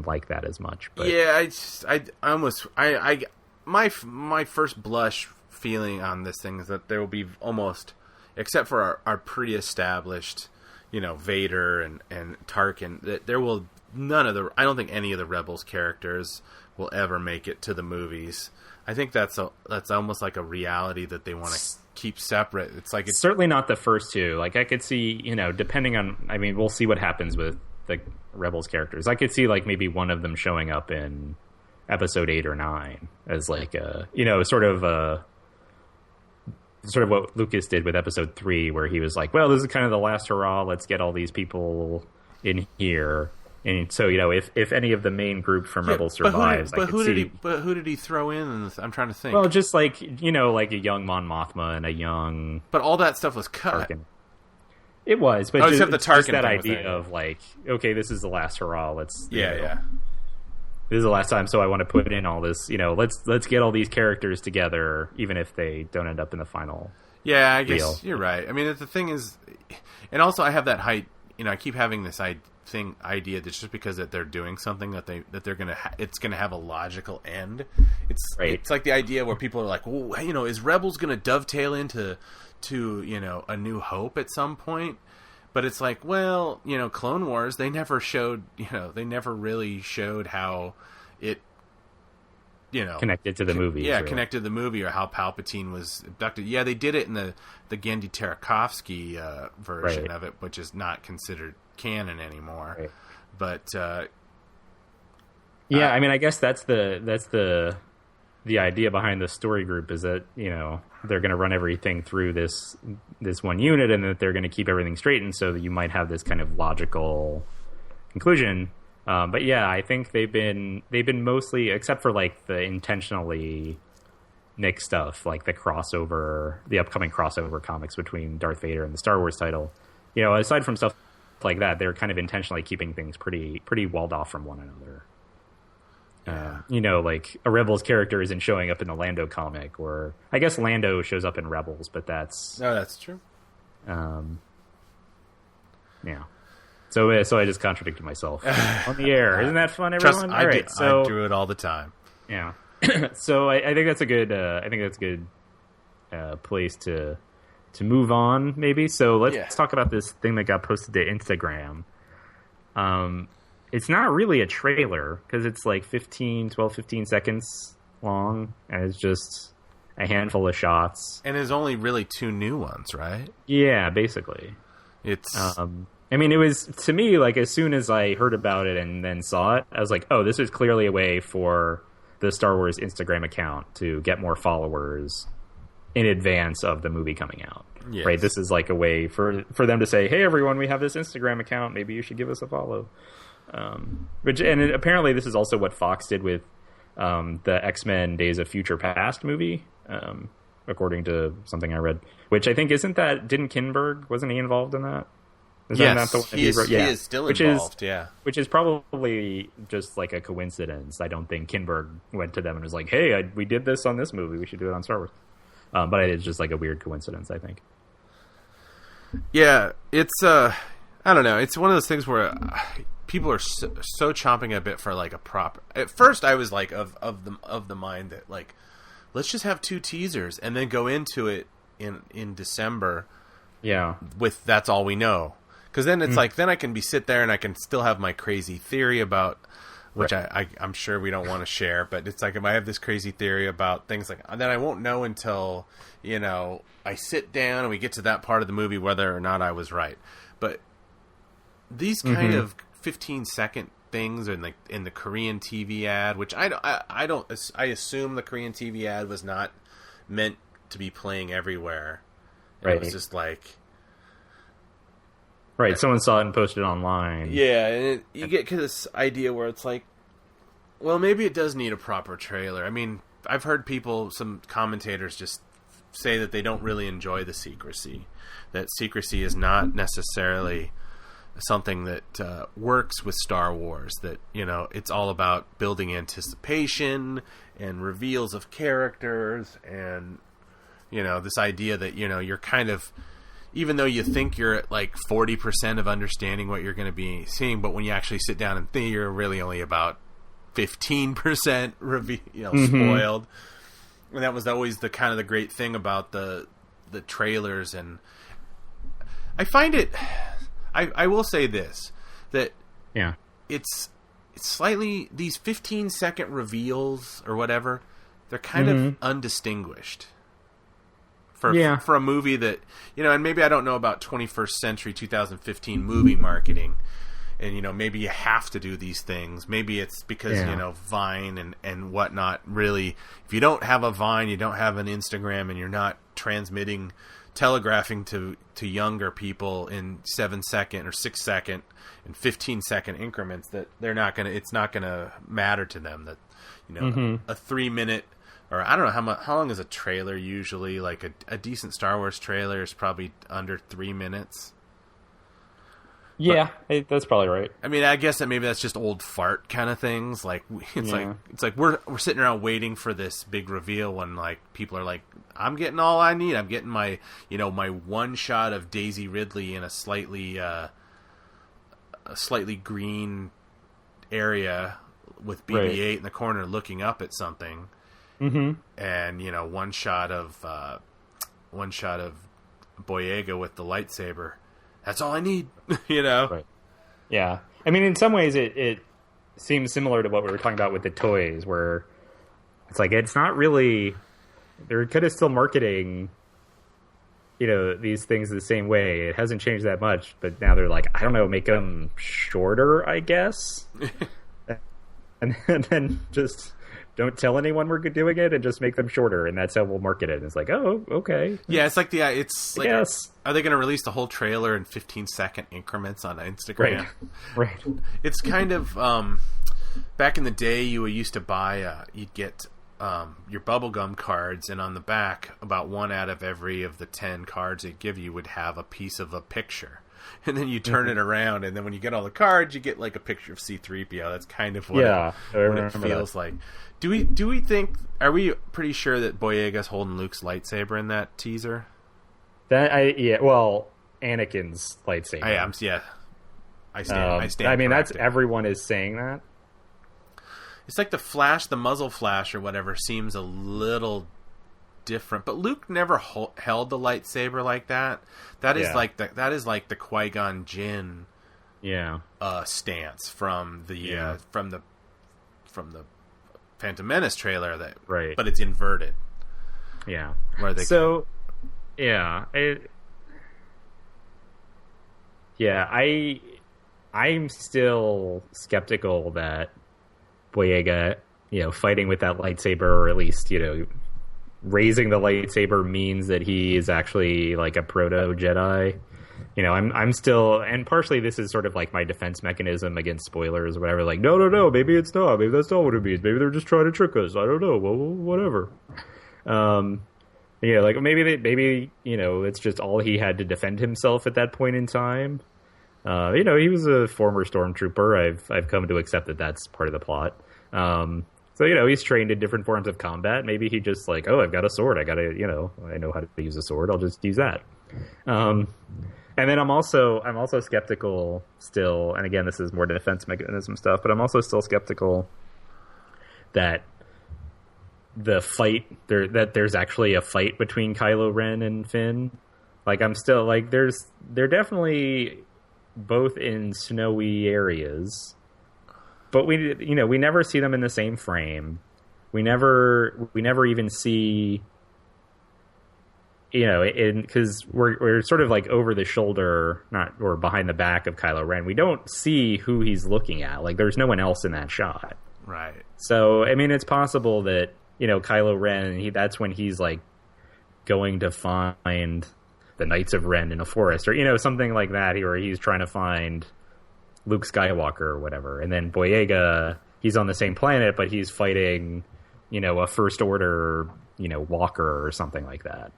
like that as much. But yeah, my first blush feeling on this thing is that there will be almost, except for our pre-established, Vader and Tarkin, that there will I don't think any of the Rebels characters will ever make it to the movies. I think that's almost like a reality that they want to keep separate. It's like it's certainly not the first two. Like, I could see, depending on, I mean, we'll see what happens with the Rebels characters. I could see, like, maybe one of them showing up in episode 8 or 9 as like a, sort of what Lucas did with episode 3, where he was like, well, this is kind of the last hurrah. Let's get all these people in here. And so, if any of the main group from Rebels survives, who did he throw in? I'm trying to think. Well, just like, like a young Mon Mothma and a young. But all that stuff was cut. Tarkin. It was, but except the Tarkin just that idea of like, okay, this is the last hurrah. Let's yeah. This is the last time, so I want to put in all this. Let's get all these characters together, even if they don't end up in the final. Yeah, I guess you're right. I mean, the thing is, and also I have that height. I keep having this idea that just because that they're doing something that they're gonna it's gonna have a logical end. It's like the idea where people are like, well, is Rebels gonna dovetail into A New Hope at some point? But it's like, well, Clone Wars, they never really showed how it connected to the movie. Yeah, really. Connected to the movie, or how Palpatine was abducted. Yeah, they did it in the Genndy Tartakovsky version of it, which is not considered canon anymore. Right. But yeah, I mean, I guess that's the idea behind the story group, is that they're going to run everything through this one unit, and that they're going to keep everything straightened, so that you might have this kind of logical conclusion. But yeah, I think they've been mostly, except for like the intentionally Nick stuff, like the upcoming crossover comics between Darth Vader and the Star Wars title. Aside from stuff like that, they're kind of intentionally keeping things pretty walled off from one another. Like a Rebels character isn't showing up in the Lando comic, or I guess Lando shows up in Rebels, but that's true. Yeah. So I just contradicted myself on the air. Isn't that fun, everyone? All right, I do it all the time. Yeah. So I think that's a good. Place to move on, maybe. So let's talk about this thing that got posted to Instagram. It's not really a trailer, because it's like 15 seconds long, and it's just a handful of shots. And there's only really 2 new ones, right? Yeah, basically. It's. I mean, it was, to me, like, as soon as I heard about it and then saw it, I was like, oh, this is clearly a way for the Star Wars Instagram account to get more followers in advance of the movie coming out. Yes. Right? This is like a way for them to say, hey, everyone, we have this Instagram account. Maybe you should give us a follow. Apparently this is also what Fox did with the X-Men Days of Future Past movie, according to something I read. Which I think, wasn't Kinberg, wasn't he involved in that? Yes, he is still involved, Which is probably just like a coincidence. I don't think Kinberg went to them and was like, hey, we did this on this movie, we should do it on Star Wars. But it's just like a weird coincidence, I think. Yeah, it's, I don't know, it's one of those things where people are so chomping a bit for like a proper... At first I was like of the mind that like, let's just have 2 teasers and then go into it in December. Yeah. With that's all we know. Because then it's like, then I can sit there and I can still have my crazy theory about, which I'm sure we don't want to share, but it's like, if I have this crazy theory about things like that, I won't know until, I sit down and we get to that part of the movie whether or not I was right. But these kind of 15-second things in the Korean TV ad, which I assume the Korean TV ad was not meant to be playing everywhere. Right. It was just like, Right, someone saw it and posted it online. Yeah, and you get to this idea where it's like, well, maybe it does need a proper trailer. I mean, I've heard some commentators just say that they don't really enjoy the secrecy. That secrecy is not necessarily something that works with Star Wars. That, it's all about building anticipation and reveals of characters and, this idea that, you're kind of... Even though you think you're at like 40% of understanding what you're going to be seeing, but when you actually sit down and think, you're really only about 15% spoiled. And that was always the kind of the great thing about the trailers. And I find it, I will say this, that it's slightly, these 15-second reveals or whatever, they're kind of undistinguished. For a movie that, and maybe I don't know about 21st century 2015 movie marketing, and maybe you have to do these things. Maybe it's because Vine and whatnot. Really, if you don't have a Vine, you don't have an Instagram, and you're not telegraphing to younger people in 7-second or 6-second and 15-second increments, that it's not gonna matter to them that a 3-minute. Or I don't know how long is a trailer usually? Like a decent Star Wars trailer is probably under 3 minutes. Yeah, that's probably right. I mean, I guess that maybe that's just old fart kind of things. Like it's like we're sitting around waiting for this big reveal when like people are like, I'm getting all I need. I'm getting my my one shot of Daisy Ridley in a slightly green area with BB-8 in the corner looking up at something. Mm-hmm. And one shot of Boyega with the lightsaber. That's all I need. Right. Yeah. I mean, in some ways, it seems similar to what we were talking about with the toys, where it's like it's not really. They're kind of still marketing, these things the same way. It hasn't changed that much, but now they're like, I don't know, make them shorter, I guess, and then just. Don't tell anyone we're doing it, and just make them shorter, and that's how we'll market it. And it's like, oh, okay. Yeah, it's like are they going to release the whole trailer in 15-second increments on Instagram? Right. It's kind of back in the day, you used to buy you'd get your bubblegum cards, and on the back, about 1 out of every of the 10 cards they give you would have a piece of a picture. And then you turn it around, and then when you get all the cards, you get like a picture of C-3PO. That's kind of what it feels like. Do we think? Are we pretty sure that Boyega's holding Luke's lightsaber in that teaser? Well, Anakin's lightsaber. I stand. I mean, that's everyone is saying that. It's like the muzzle flash or whatever seems a little different, but Luke never held the lightsaber like that. That is like the Qui-Gon Jinn stance from the Phantom Menace trailer, but it's inverted. Yeah. I'm still skeptical that Boyega, fighting with that lightsaber, or at least, raising the lightsaber means that he is actually like a proto Jedi. I'm still, and partially this is sort of like my defense mechanism against spoilers or whatever. Like, no, maybe it's not. Maybe that's not what it means. Maybe they're just trying to trick us. I don't know. Well, whatever. Like maybe it's just all he had to defend himself at that point in time. He was a former stormtrooper. I've come to accept that that's part of the plot. So, he's trained in different forms of combat. Maybe he just like, oh, I've got a sword. I know how to use a sword. I'll just use that. And then I'm also skeptical still. And again, this is more defense mechanism stuff, but I'm also still skeptical that there's actually a fight between Kylo Ren and Finn. Like, I'm still like, they're definitely both in snowy areas. But we never see them in the same frame. We never even see, because we're sort of like over the shoulder, or behind the back of Kylo Ren. We don't see who he's looking at. Like, there's no one else in that shot. Right. So, I mean, it's possible that, Kylo Ren, that's when he's like going to find the Knights of Ren in a forest, or something like that, where he's trying to find Luke Skywalker or whatever. And then Boyega, he's on the same planet, but he's fighting, a First Order, walker or something like that.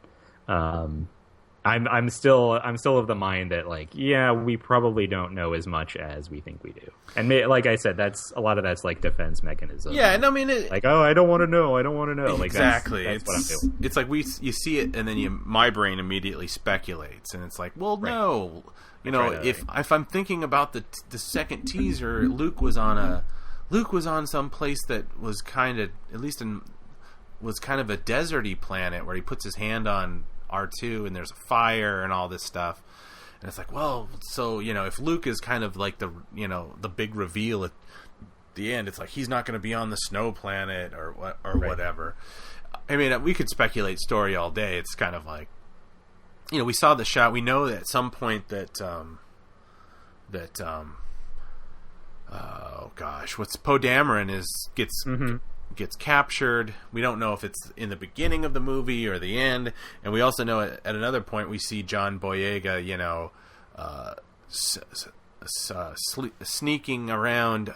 I'm still of the mind that, like, yeah, we probably don't know as much as we think we do. And like I said, a lot of that's like defense mechanism. Yeah, and I mean, I don't want to know. Like, exactly. That's what I'm doing. It's like you see it, and then my brain immediately speculates, and it's like, well, right. No, if I'm thinking about the second teaser, Luke was on some place that was kind of, at least was kind of a deserty planet where he puts his hand on R2 and there's a fire and all this stuff, and it's like, well, so if Luke is kind of like the big reveal at the end, it's like he's not going to be on the snow planet or right. whatever. I mean, we could speculate story all day. It's kind of like, we saw the shot. We know at some point that oh gosh, what's Poe Dameron gets captured. We don't know if it's in the beginning of the movie or the end, and we also know at another point we see John Boyega, sneaking around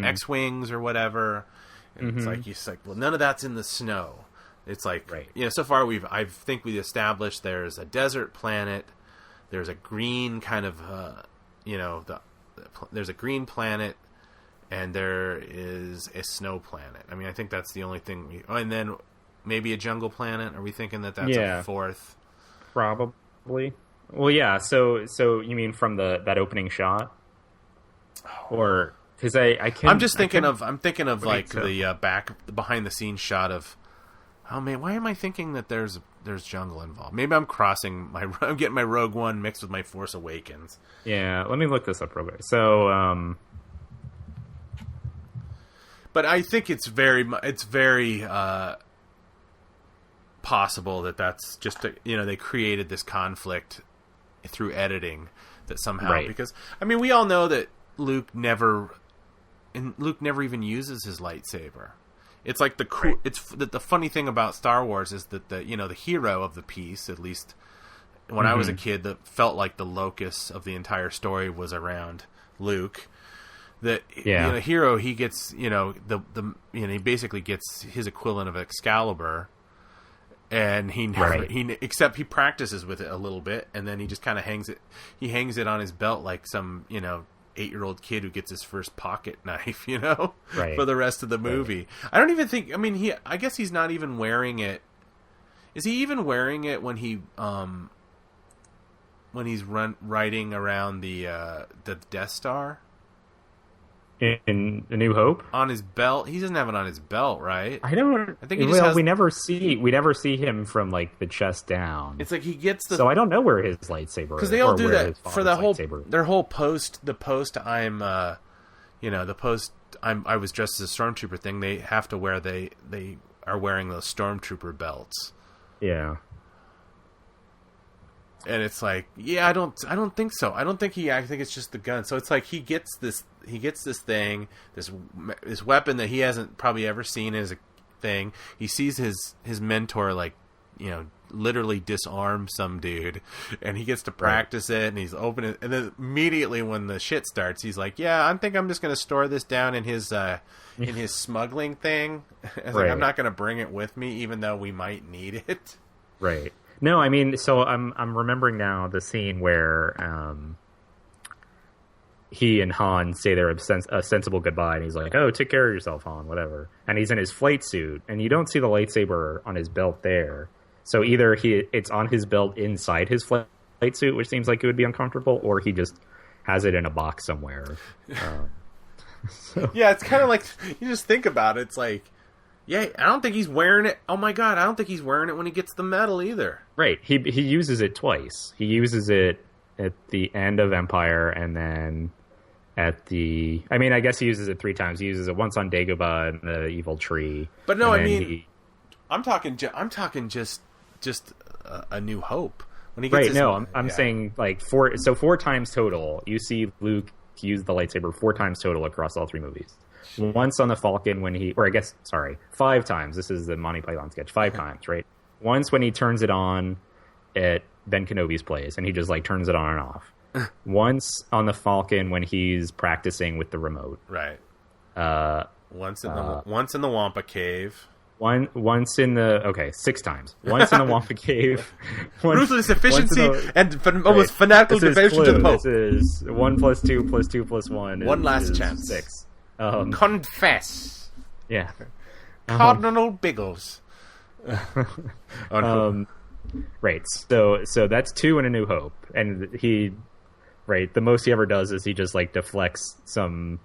X-wings or whatever. And it's like, well, none of that's in the snow. It's like, right. So far I think we established there's a desert planet, there's a green kind of, there's a green planet, and there is a snow planet. I mean, I think that's the only thing. And then maybe a jungle planet. Are we thinking that's a fourth? Probably. Well, yeah. So you mean from that opening shot, or because I'm thinking of like the behind the scenes shot of. Oh man, why am I thinking that there's jungle involved? Maybe I'm I'm getting my Rogue One mixed with my Force Awakens. Yeah, let me look this up real quick. So, but I think it's very possible that's just they created this conflict through editing that somehow, right. Because I mean we all know that Luke never even uses his lightsaber. It's like right. It's the funny thing about Star Wars is that the hero of the piece, at least when I was a kid, that felt like the locus of the entire story was around Luke. That hero, he gets he basically gets his equivalent of Excalibur, and he never except he practices with it a little bit, and then he just kind of hangs it on his belt like some 8-year-old kid who gets his first pocket knife, right. for the rest of the movie. Right. I don't even think. I mean, I guess he's not even wearing it. Is he even wearing it when he's riding around the Death Star? In A New Hope, on his belt, he doesn't have it on his belt, right? I think he just has... we never see him from like the chest down. It's like he gets the. So I don't know where his lightsaber is, because they all do that for the whole their whole post. The post I was dressed as a stormtrooper thing. They have to wear they are wearing those stormtrooper belts. Yeah. And it's like, yeah, I don't think so. I think it's just the gun. So it's like he gets this thing, this weapon that he hasn't probably ever seen as a thing. He sees his mentor literally disarm some dude, and he gets to practice it, and he's opening, and then immediately when the shit starts, he's like, yeah, I think I'm just going to store this down in his smuggling thing. Like, I'm not going to bring it with me, even though we might need it. Right. No, I mean, so I'm remembering now the scene where he and Han say their sensible goodbye, and he's like, "Oh, take care of yourself, Han," whatever. And he's in his flight suit, and you don't see the lightsaber on his belt there. So either it's on his belt inside his flight suit, which seems like it would be uncomfortable, or he just has it in a box somewhere. Yeah, it's kind of like, you just think about it. It's like, yeah, I don't think he's wearing it. Oh my God, I don't think he's wearing it when he gets the medal either. Right. He uses it twice. He uses it at the end of Empire, and then I guess he uses it 3 times. He uses it once on Dagobah and the evil tree. But no, I'm talking just A New Hope. When he gets I'm saying like 4 times total. You see Luke use the lightsaber 4 times total across all 3 movies. Once on the Falcon 5 times. This is the Monty Python sketch. 5 times, right? Once when he turns it on at Ben Kenobi's place, and he just like turns it on and off. Once on the Falcon when he's practicing with the remote. Right. Once in the Wampa Cave. Once in the 6 times. Once in the Wampa Cave. Ruthless efficiency and almost fanatical devotion to the Pope. This is 1 + 2 + 2 + 1. One last chance. 6. Confess. Yeah. Cardinal Biggles. Right. So that's 2 in A New Hope, and the most he ever does is he just like deflects some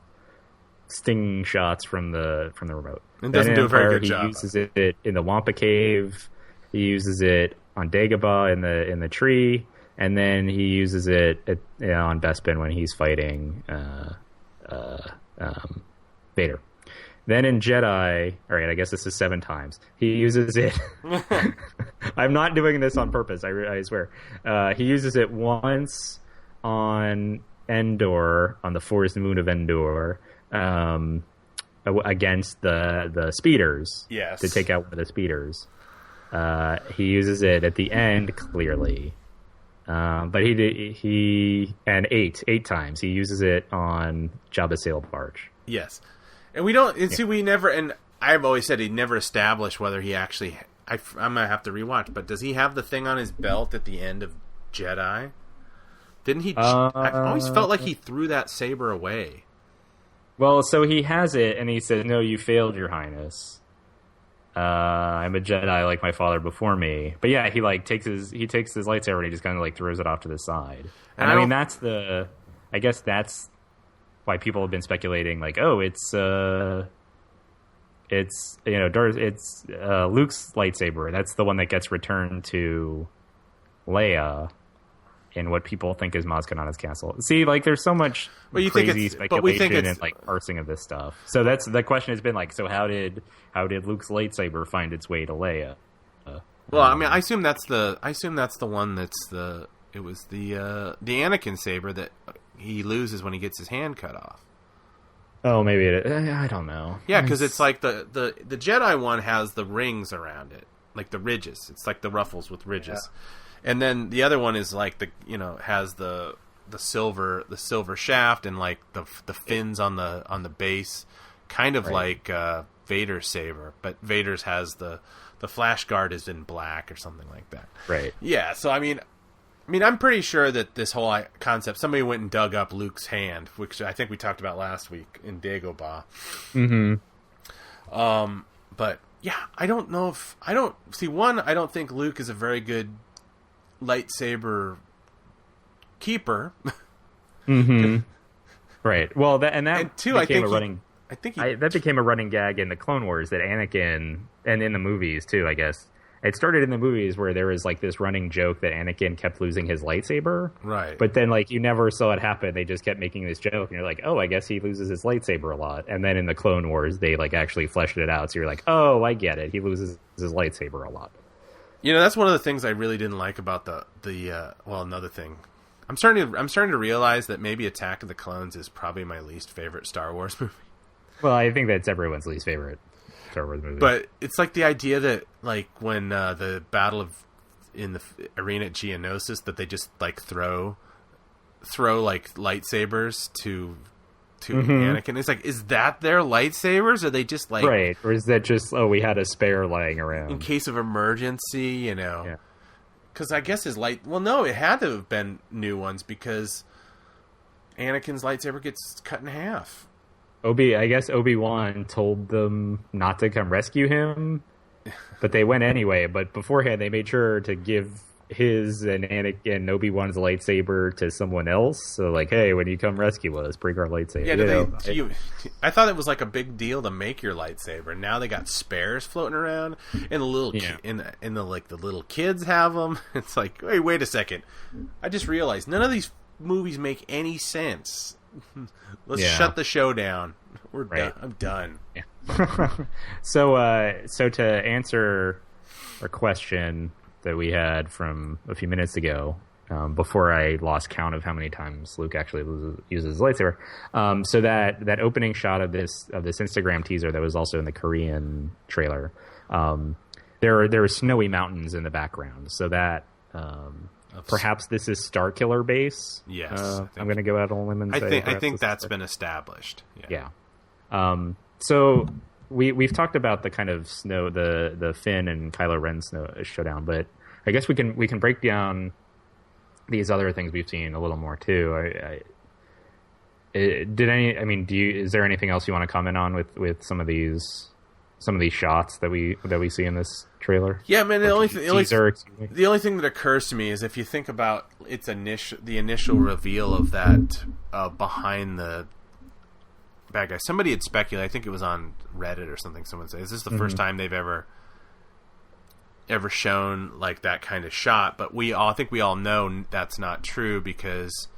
sting shots from the remote. And doesn't do a very good job. He uses it in the Wampa Cave. He uses it on Dagobah in the tree, and then he uses it on Bespin when he's fighting Vader. Then in Jedi, all right, I guess this is 7 times. He uses it. I'm not doing this on purpose. I swear. He uses it once on Endor, on the forest moon of Endor, against the speeders. Yes. To take out one of the speeders. He uses it at the end, clearly. But he 8 times. He uses it on Jabba's sail barge. Yes. And we don't, and see, we never, and I've always said he never established whether he actually, I'm going to have to rewatch, but does he have the thing on his belt at the end of Jedi? Didn't he? I always felt like he threw that saber away. Well, so he has it, and he says, "No, you failed, Your Highness. I'm a Jedi like my father before me." But yeah, he takes his lightsaber and he just kind of like throws it off to the side. And I mean, I guess that's why people have been speculating, like, oh, it's Luke's lightsaber. That's the one that gets returned to Leia in what people think is Maz Kanata's castle. See, like, there's so much crazy speculation and like parsing of this stuff. So the question has been like, so how did Luke's lightsaber find its way to Leia? Well, I mean, I assume that's the one it was the Anakin saber that he loses when he gets his hand cut off. Oh, maybe I don't know. Yeah, because it's like the Jedi one has the rings around it, like the ridges. It's like the ruffles with ridges, and then the other one is like has the silver shaft and like the fins on the base, kind of like Vader's saber, but Vader's has the flash guard is in black or something like that. Right. Yeah. So I mean, I'm pretty sure that this whole concept, somebody went and dug up Luke's hand, which I think we talked about last week in Dagobah. Mm-hmm. But yeah, I don't know if I don't think Luke is a very good lightsaber keeper. Mm-hmm. Right. Well, that became a running gag in the Clone Wars that Anakin, and in the movies too, I guess. It started in the movies where there was like this running joke that Anakin kept losing his lightsaber. Right. But then like you never saw it happen. They just kept making this joke and you're like, oh, I guess he loses his lightsaber a lot. And then in the Clone Wars, they like actually fleshed it out. So you're like, oh, I get it. He loses his lightsaber a lot. That's one of the things I really didn't like about another thing. I'm starting to realize that maybe Attack of the Clones is probably my least favorite Star Wars movie. Well, I think that's everyone's least favorite Star Wars movie. But it's like the idea that, like, when the battle in the arena at Geonosis, that they just like throw like lightsabers to Anakin. It's like, is that their lightsabers? Or are they just like, right? Or is that just, oh, we had a spare lying around in case of emergency? Yeah. Because I guess no, it had to have been new ones because Anakin's lightsaber gets cut in half. I guess Obi-Wan told them not to come rescue him, but they went anyway. But beforehand, they made sure to give his and Anakin and Obi-Wan's lightsaber to someone else. So, like, hey, when you come rescue us, bring our lightsaber. Yeah, I thought it was like a big deal to make your lightsaber. Now they got spares floating around, and the little the little kids have them. It's like, hey, wait a second. I just realized none of these movies make any sense. Let's shut the show down. We're done. I'm done. Yeah. So to answer a question that we had from a few minutes ago, before I lost count of how many times Luke actually uses his lightsaber. So that opening shot of this Instagram teaser that was also in the Korean trailer, there were snowy mountains in the background. So that Perhaps this is Starkiller Base. Yes, I'm going to go out on a limb and say. I think that's been established. Yeah. So we've talked about the kind of the Finn and Kylo Ren showdown, but I guess we can break down these other things we've seen a little more too. Is there anything else you want to comment on with some of these shots that we see in this trailer? Yeah, man. The only thing that occurs to me is if you think about the initial reveal of that behind the bad guy. Somebody had speculated. I think it was on Reddit or something. Someone said, "Is this the first time they've ever shown like that kind of shot?" But I think we all know that's not true because,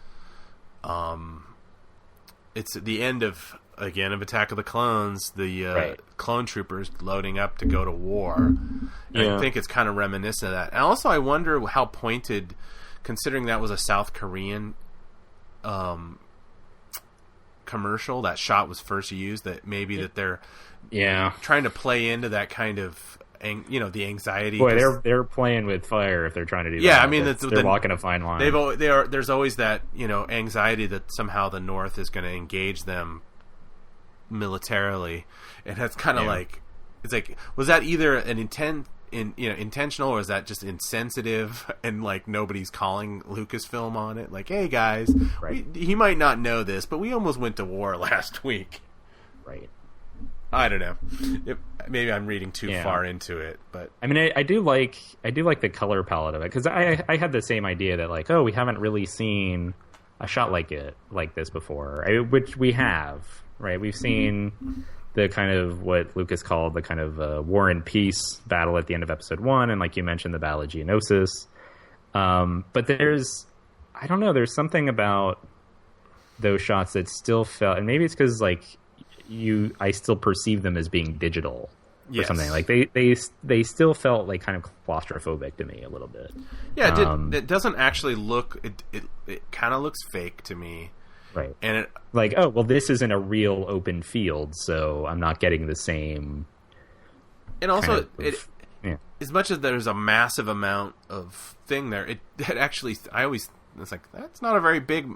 it's the end of Attack of the Clones. The clone troopers loading up to go to war. And I think it's kind of reminiscent of that. And also, I wonder how pointed, considering that was a South Korean commercial, that shot was first used. That maybe that they're trying to play into that kind of the anxiety. Boy, they're playing with fire if they're trying to do that. Yeah, I mean, they're walking a fine line. There's always that anxiety that somehow the North is going to engage them militarily, and that's kind of like, it's like, was that either an intentional, or is that just insensitive and like nobody's calling Lucasfilm on it? Like, hey guys, he might not know this, but we almost went to war last week. Right. I don't know. Maybe I'm reading too far into it, but I mean, I do like the color palette of it, because I had the same idea that like, we haven't really seen a shot like this before, which we have, right? We've seen the kind of what Lucas called the kind of War and Peace battle at the end of Episode 1, and like you mentioned, the Battle of Geonosis. But there's something about those shots that still felt, and maybe it's because like I still perceive them as being digital or something. Like they still felt like kind of claustrophobic to me a little bit. Yeah, it doesn't actually look. It kind of looks fake to me. Right. And this isn't a real open field, so I'm not getting the same. And also, as much as there's a massive amount of thing there, it's like, that's not a very big.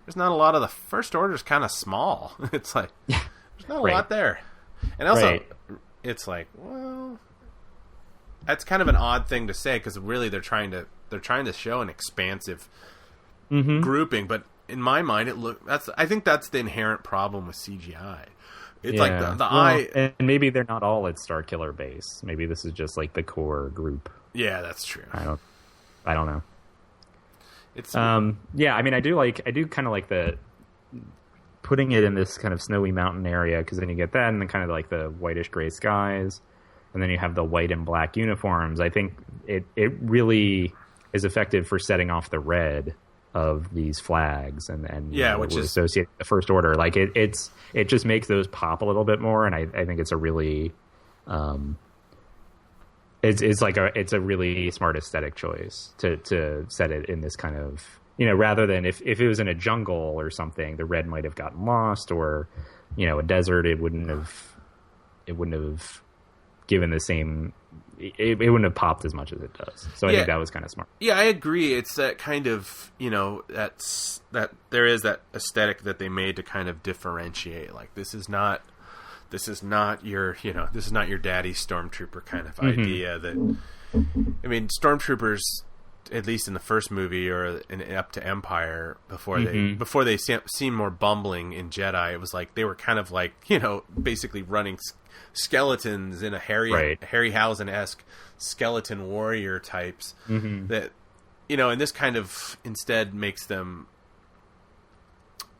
There's not a lot of the First Order's kind of small. It's like, there's not a lot there. And also, it's like, well, that's kind of an odd thing to say, because really they're trying to show an expansive grouping, but in my mind, I think that's the inherent problem with CGI. It's like the eye, and maybe they're not all at Starkiller Base. Maybe this is just like the core group. Yeah, that's true. I don't know. It's I mean, I do kind of like the putting it in this kind of snowy mountain area, because then you get that, and then kind of like the whitish gray skies, and then you have the white and black uniforms. I think it really is effective for setting off the red of these flags, and which is associated with the First Order. Like it just makes those pop a little bit more, and I think it's a really it's a really smart aesthetic choice to set it in this kind of, rather than if it was in a jungle or something, the red might have gotten lost, or a desert, it wouldn't have given the same. It wouldn't have popped as much as it does. So I think that was kind of smart. Yeah, I agree. It's that kind of, that there is that aesthetic that they made to kind of differentiate. Like, this is not your daddy stormtrooper kind of idea. That, I mean, stormtroopers, at least in the first movie or up to Empire, before they seemed more bumbling in Jedi, it was like they were kind of like, basically running skeletons in a Harryhausen-esque skeleton warrior types that, and this kind of instead makes them,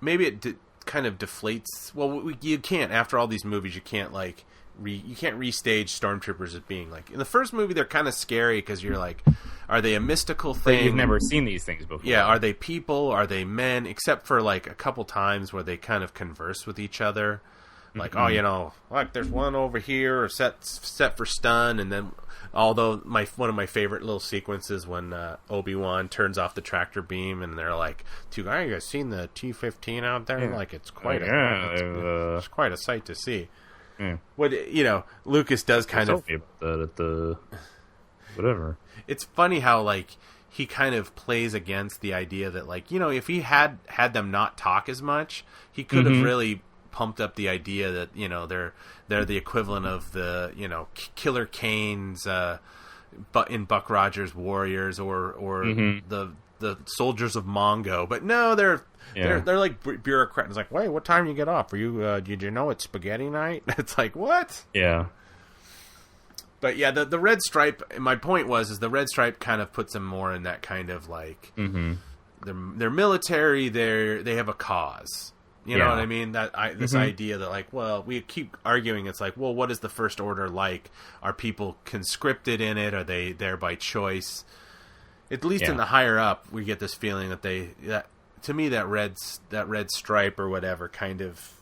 maybe it kind of deflates. Well, you can't, after all these movies, you can't like you can't restage stormtroopers as being like, in the first movie they're kind of scary because you're like, are they a mystical thing? But you've never seen these things before. Yeah, are they people? Are they men? Except for like a couple times where they kind of converse with each other. Like, like there's one over here, or set for stun, and then, although one of my favorite little sequences when Obi-Wan turns off the tractor beam, and they're like, "You guys seen the T-15 out there? Yeah. Like, it's quite it's quite a sight to see." Yeah. What Lucas does kind of whatever. It's funny how like he kind of plays against the idea that, like, you know, if he had them not talk as much, he could have really pumped up the idea that, you know, they're the equivalent of the, you know, Killer Kane's but in Buck Rogers' Warriors or the soldiers of Mongo. But no, they're like bureaucrats. It's like, wait, what time you get off? Are you did you know it's spaghetti night? It's like, what? Yeah. But yeah, the red stripe. My point was the red stripe kind of puts them more in that kind of like they're military. They have a cause. You know what I mean? This idea that, like, well, we keep arguing. It's like, well, what is the First Order like? Are people conscripted in it? Are they there by choice? At least in the higher up, we get this feeling that to me that red stripe or whatever kind of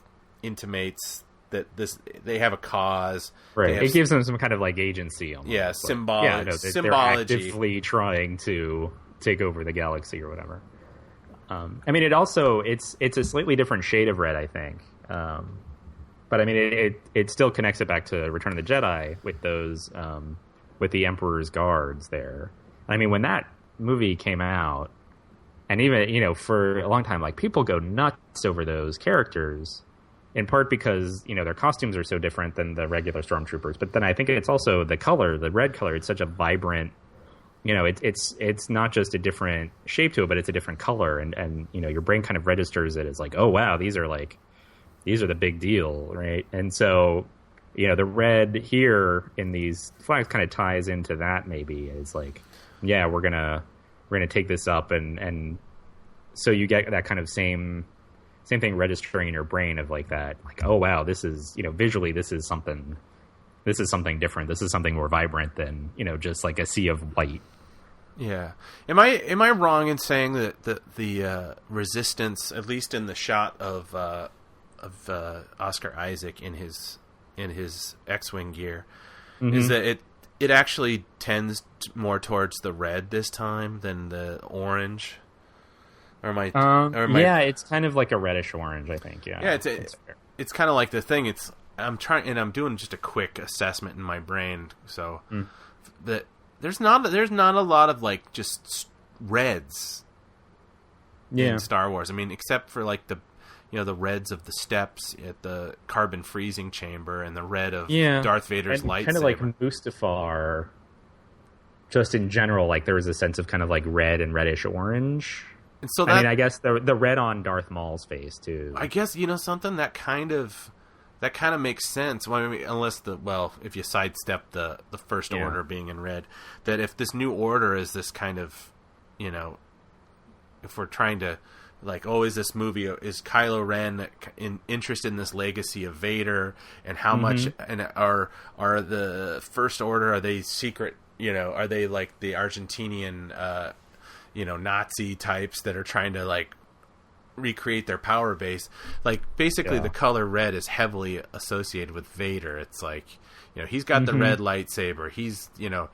intimates that they have a cause. Right. It gives them some kind of like agency. Almost. Yeah, symbology. They're actively trying to take over the galaxy or whatever. I mean, it's a slightly different shade of red, I think. But I mean, it still connects it back to Return of the Jedi with those with the Emperor's guards there. I mean, when that movie came out, and even, you know, for a long time, like, people go nuts over those characters, in part because, you know, their costumes are so different than the regular stormtroopers. But then I think it's also the color, the red color. It's such a vibrant. You know, it's not just a different shape to it, but it's a different color, and you know, your brain kind of registers it as like, oh wow, these are the big deal, right? And so, you know, the red here in these flags kind of ties into that. Maybe it's like, yeah, we're gonna take this up, and so you get that kind of same thing registering in your brain of like that, like, oh wow, this is, you know, visually this is something different. This is something more vibrant than, you know, just like a sea of white. Yeah. Am I wrong in saying that the resistance, at least in the shot of Oscar Isaac in his X-wing gear, is that it actually tends more towards the red this time than the orange? Or yeah, it's kind of like a reddish orange, I think. Yeah. Yeah, it's kind of like the thing. I'm doing just a quick assessment in my brain, so that there's not a lot of like just reds in Star Wars. I mean, except for like the, you know, the reds of the steps at the carbon freezing chamber and the red of Darth Vader's lightsaber. Kind of like Mustafar. Just in general, like there was a sense of kind of like red and reddish orange. And so I mean, I guess the red on Darth Maul's face too. I guess, you know, something that kind of makes sense. Well, I mean, unless if you sidestep the First Order being in red, that if this new order is this kind of, you know, if we're trying to, like, oh, is Kylo Ren interested in this legacy of Vader, and how much, and are the First Order, are they secret, you know, are they like the Argentinian, you know, Nazi types that are trying to like recreate their power base? Like, basically the color red is heavily associated with Vader. It's like, you know, he's got the red lightsaber. He's, you know,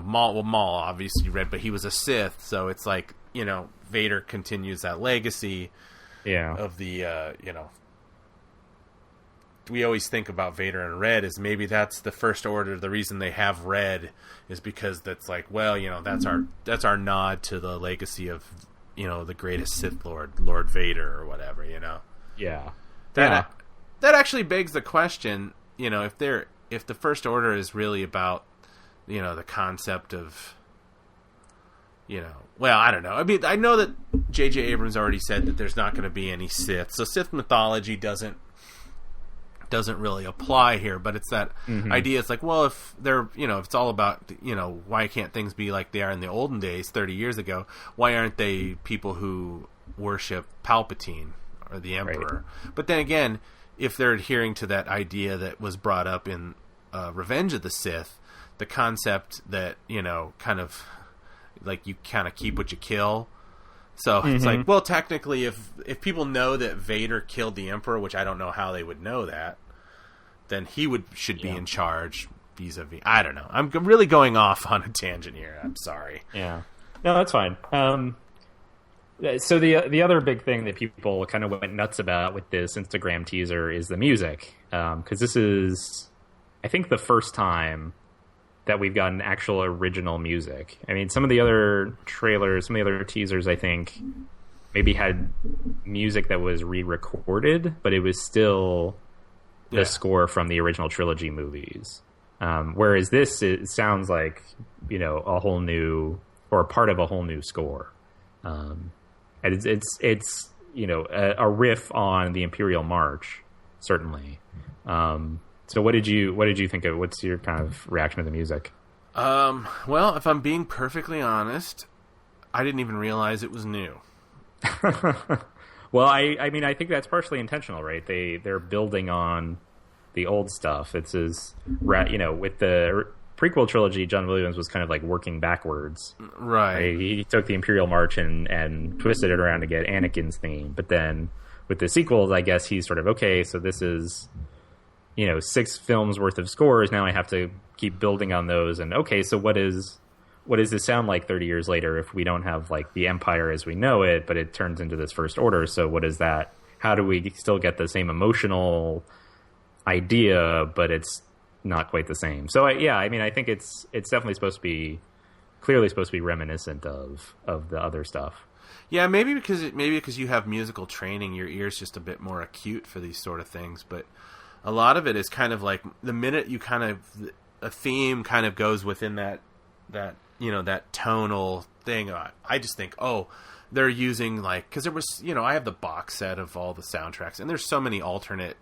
Maul obviously red, but he was a Sith, so it's like, you know, Vader continues that legacy of the, you know, we always think about Vader in red as maybe that's the First Order. The reason they have red is because that's like, well, you know, that's our nod to the legacy of, you know, the greatest Sith Lord Vader or whatever, you know. Yeah. That actually begs the question, you know, if the First Order is really about, you know, the concept of, you know, well, I don't know. I mean, I know that J.J. Abrams already said that there's not going to be any Sith, so Sith mythology doesn't really apply here, but it's that idea. It's like, well, if they're, you know, if it's all about, you know, why can't things be like they are in the olden days 30 years ago? Why aren't they people who worship Palpatine or the Emperor? Right. But then again, if they're adhering to that idea that was brought up in Revenge of the Sith, the concept that, you know, kind of like you kind of keep what you kill. So it's like, well, technically, if people know that Vader killed the Emperor, which I don't know how they would know that, then he should be in charge vis-a-vis. I don't know. I'm really going off on a tangent here. I'm sorry. Yeah. No, that's fine. So the other big thing that people kind of went nuts about with this Instagram teaser is the music, because this is, I think, the first time that we've gotten actual original music. I mean, some of the other trailers, some of the other teasers, I think, maybe had music that was re-recorded, but it was still the score from the original trilogy movies. Whereas this, it sounds like, a whole new, or a part of a whole new score. And it's a riff on the Imperial March, certainly. So what did you think of? What's your kind of reaction to the music? Well, if I'm being perfectly honest, I didn't even realize it was new. Well, I mean, I think that's partially intentional, right? They're building on the old stuff. It's with the prequel trilogy, John Williams was kind of like working backwards. Right. He took the Imperial March and twisted it around to get Anakin's theme. But then with the sequels, I guess he's sort of, okay, so this is, 6 films worth of scores. Now I have to keep building on those. And okay, so what does this sound like 30 years later if we don't have like the Empire as we know it, but it turns into this First Order? So what is that? How do we still get the same emotional idea, but it's not quite the same? So I mean, I think it's definitely clearly supposed to be reminiscent of the other stuff. Yeah, maybe because you have musical training, your ear's just a bit more acute for these sort of things. But a lot of it is kind of like the minute you a theme kind of goes within that tonal thing. I just think, they're using because there was, I have the box set of all the soundtracks, and there's so many alternate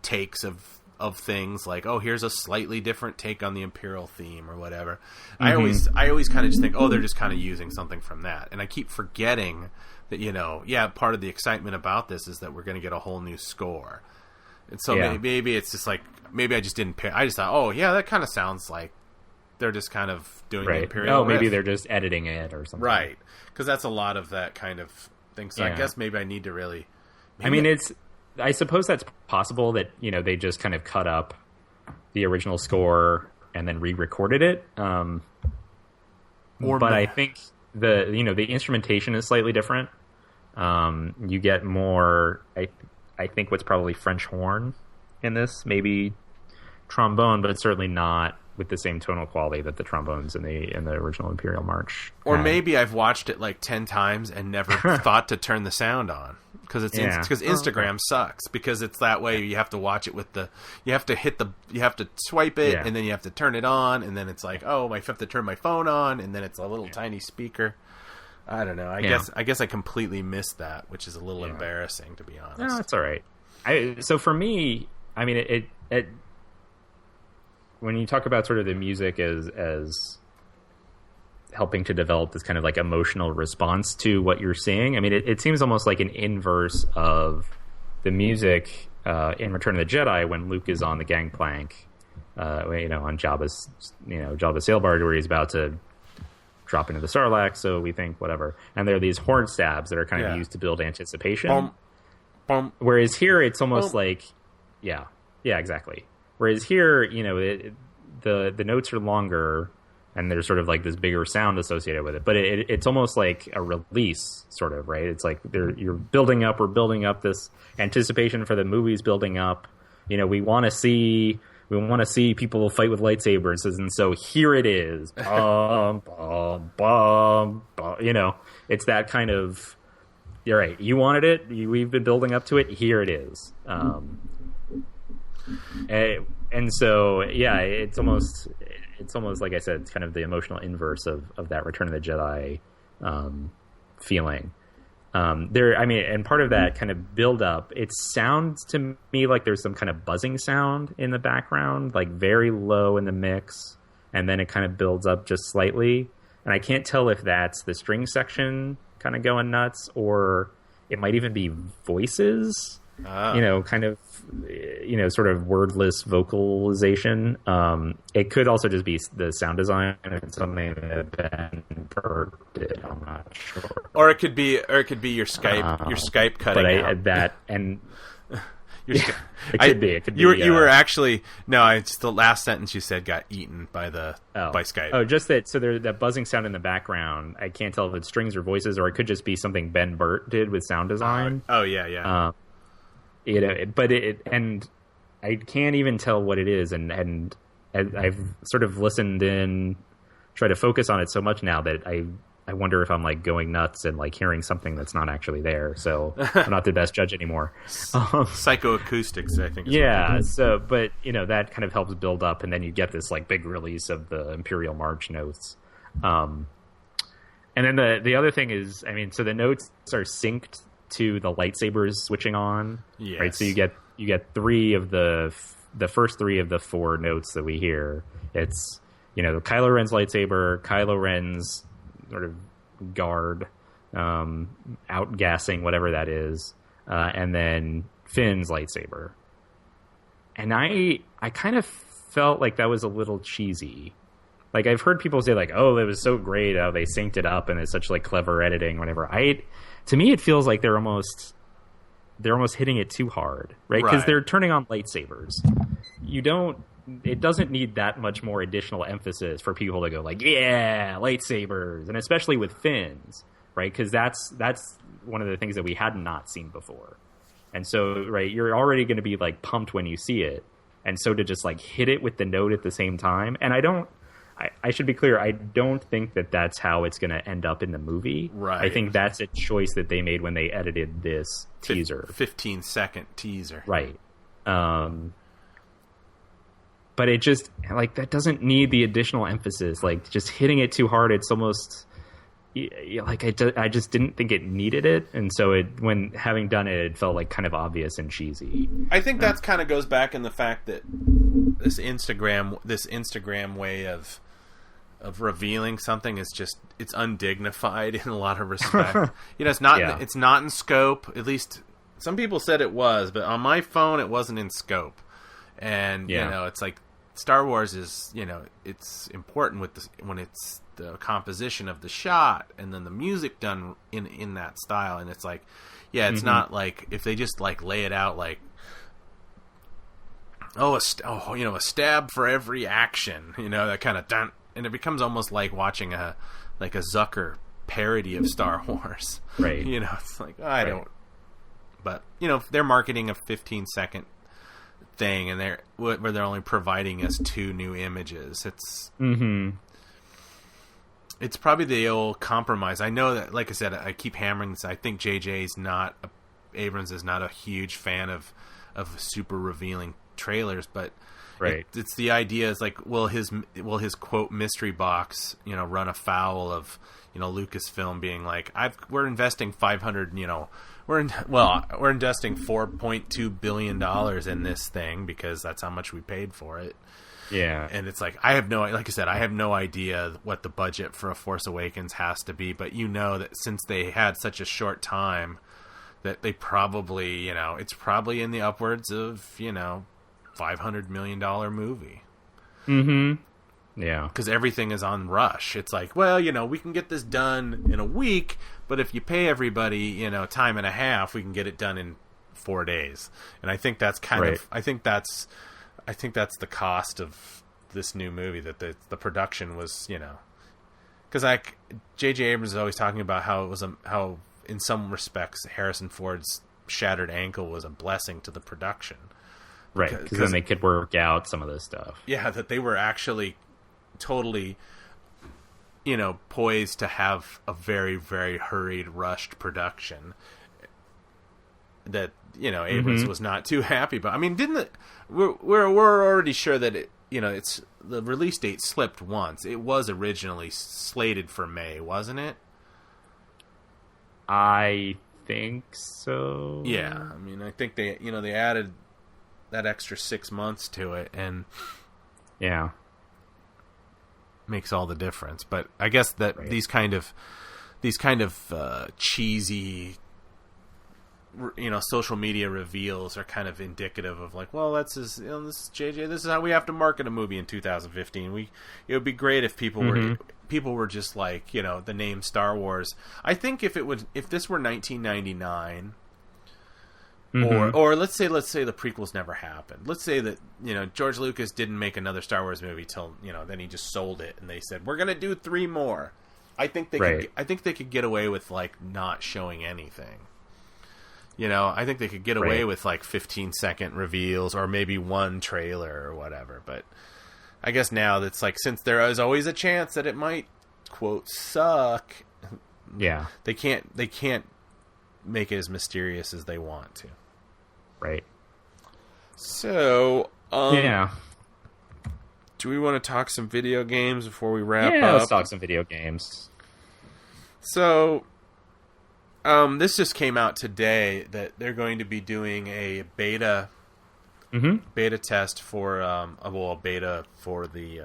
takes of things like, here's a slightly different take on the Imperial theme or whatever. Mm-hmm. I always kind of just think, they're just kind of using something from that. And I keep forgetting that, part of the excitement about this is that we're going to get a whole new score. And so maybe it's just like, maybe I just didn't pick. I just thought, that kind of sounds like they're just kind of doing the Imperial maybe riff. They're just editing it or something. Right. Because that's a lot of that kind of thing. So I guess maybe I need to really... I suppose that's possible that, they just kind of cut up the original score and then re-recorded it. But I think the instrumentation is slightly different. You get more, I think what's probably French horn in this, maybe trombone, but it's certainly not with the same tonal quality that the trombones in the original Imperial March or had. Maybe I've watched it like 10 times and never thought to turn the sound on because Instagram sucks because it's that way. You have to watch it you have to swipe it and then you have to turn it on, and then it's like, I have to turn my phone on, and then it's a little tiny speaker. I don't know. I guess I completely missed that, which is a little embarrassing, to be honest. No, that's all right. So for me, I mean, it when you talk about sort of the music as helping to develop this kind of like emotional response to what you're seeing, I mean, it seems almost like an inverse of the music in Return of the Jedi when Luke is on the gangplank, on Jabba's sail barge where he's about to drop into the Sarlacc, so we think whatever. And there are these horn stabs that are kind of used to build anticipation. Bum, bum, whereas here it's almost like, exactly. Whereas here, the notes are longer and there's sort of like this bigger sound associated with it. But it's almost like a release, sort of, right? It's like we're building up this anticipation for the movies building up. We want to see people fight with lightsabers, and so here it is. Bum, bum, bum, bum. It's that kind of. You're right. You wanted it. We've been building up to it. Here it is. And so, it's almost like I said, it's kind of the emotional inverse of that Return of the Jedi feeling. And part of that kind of build up, it sounds to me like there's some kind of buzzing sound in the background, like very low in the mix, and then it kind of builds up just slightly. And I can't tell if that's the string section kind of going nuts, or it might even be voices. Kind of, sort of wordless vocalization. It could also just be the sound design and something that Ben Burtt did. I'm not sure. Or it could be your Skype cutting out. It could be. You were actually it's the last sentence you said got eaten by Skype. Oh, just that. So there's that buzzing sound in the background. I can't tell if it's strings or voices, or it could just be something Ben Burtt did with sound design. Yeah. But and I can't even tell what it is, and I've sort of listened in, try to focus on it so much now that I wonder if I'm like going nuts and like hearing something that's not actually there. So I'm not the best judge anymore. Psychoacoustics, I think. Yeah. So, but that kind of helps build up, and then you get this like big release of the Imperial March notes. And then the other thing is, I mean, so the notes are synced to the lightsabers switching on, yes. right? So you get three of the first three of the four notes that we hear. It's Kylo Ren's lightsaber, Kylo Ren's sort of guard, outgassing whatever that is, and then Finn's lightsaber. And I kind of felt like that was a little cheesy. Like, I've heard people say like, "Oh, it was so great how they synced it up and it's such like clever editing." Whatever. To me, it feels like they're almost hitting it too hard, right? Because they're turning on lightsabers. It doesn't need that much more additional emphasis for people to go like, yeah, lightsabers, and especially with Finn's, right? Because that's one of the things that we had not seen before, and so you're already going to be like pumped when you see it, and so to just like hit it with the note at the same time, and I should be clear, I don't think that that's how it's going to end up in the movie. Right. I think that's a choice that they made when they edited this teaser. 15-second teaser. Right. But it just, like, that doesn't need the additional emphasis. Like, just hitting it too hard, it's almost, like, I just didn't think it needed it. And so when having done it, it felt, like, kind of obvious and cheesy. I think that kind of goes back in the fact that this Instagram way of revealing something is just, it's undignified in a lot of respect. It's not in scope. At least some people said it was, but on my phone it wasn't in scope. And it's like Star Wars is, it's important when it's the composition of the shot and then the music done in that style. And it's like, it's not like if they just like lay it out like, a stab for every action, that kind of dun. And it becomes almost like watching a Zucker parody of Star Wars. Right. It's like, don't. But, they're marketing a 15-second thing, and where they're only providing us 2 new images. It's it's probably the old compromise. I know that, like I said, I keep hammering this. I think Abrams is not a huge fan of super revealing trailers, but it's the idea is like, will his quote mystery box run afoul of Lucasfilm being like, we're investing 500 we're investing $4.2 billion in this thing because that's how much we paid for it. Yeah. And it's like, I have no idea what the budget for A Force Awakens has to be, but that since they had such a short time that they probably, it's probably in the upwards of, $500 million movie. Yeah. Because everything is on rush. It's like, well, we can get this done in a week, but if you pay everybody, time and a half, we can get it done in 4 days. And I think that's I think that's the cost of this new movie, that the production was, because like J.J. Abrams is always talking about how in some respects Harrison Ford's shattered ankle was a blessing to the production. Right, because then they could work out some of this stuff. Yeah, that they were actually totally, poised to have a very, very hurried, rushed production that, Abrams was not too happy about. I mean, we're already sure that it's the release date slipped once. It was originally slated for May, wasn't it? I think so. Yeah, I mean, I think they added that extra 6 months to it, and makes all the difference. But I guess that these kind of cheesy, social media reveals are kind of indicative of like, well, this is JJ. This is how we have to market a movie in 2015. It would be great if people were just like, the name Star Wars. I think if this were 1999. Or let's say the prequels never happened. Let's say that George Lucas didn't make another Star Wars movie till then he just sold it and they said we're gonna do 3 more. I think they could get away with like not showing anything. I think they could get away with like 15-second reveals or maybe one trailer or whatever. But I guess now that's like, since there is always a chance that it might, quote, suck. Yeah. They can't make it as mysterious as they want to. Right. So, yeah. Do we want to talk some video games before we wrap up? Yeah, let's talk some video games. So, this just came out today that they're going to be doing a beta test for a beta for the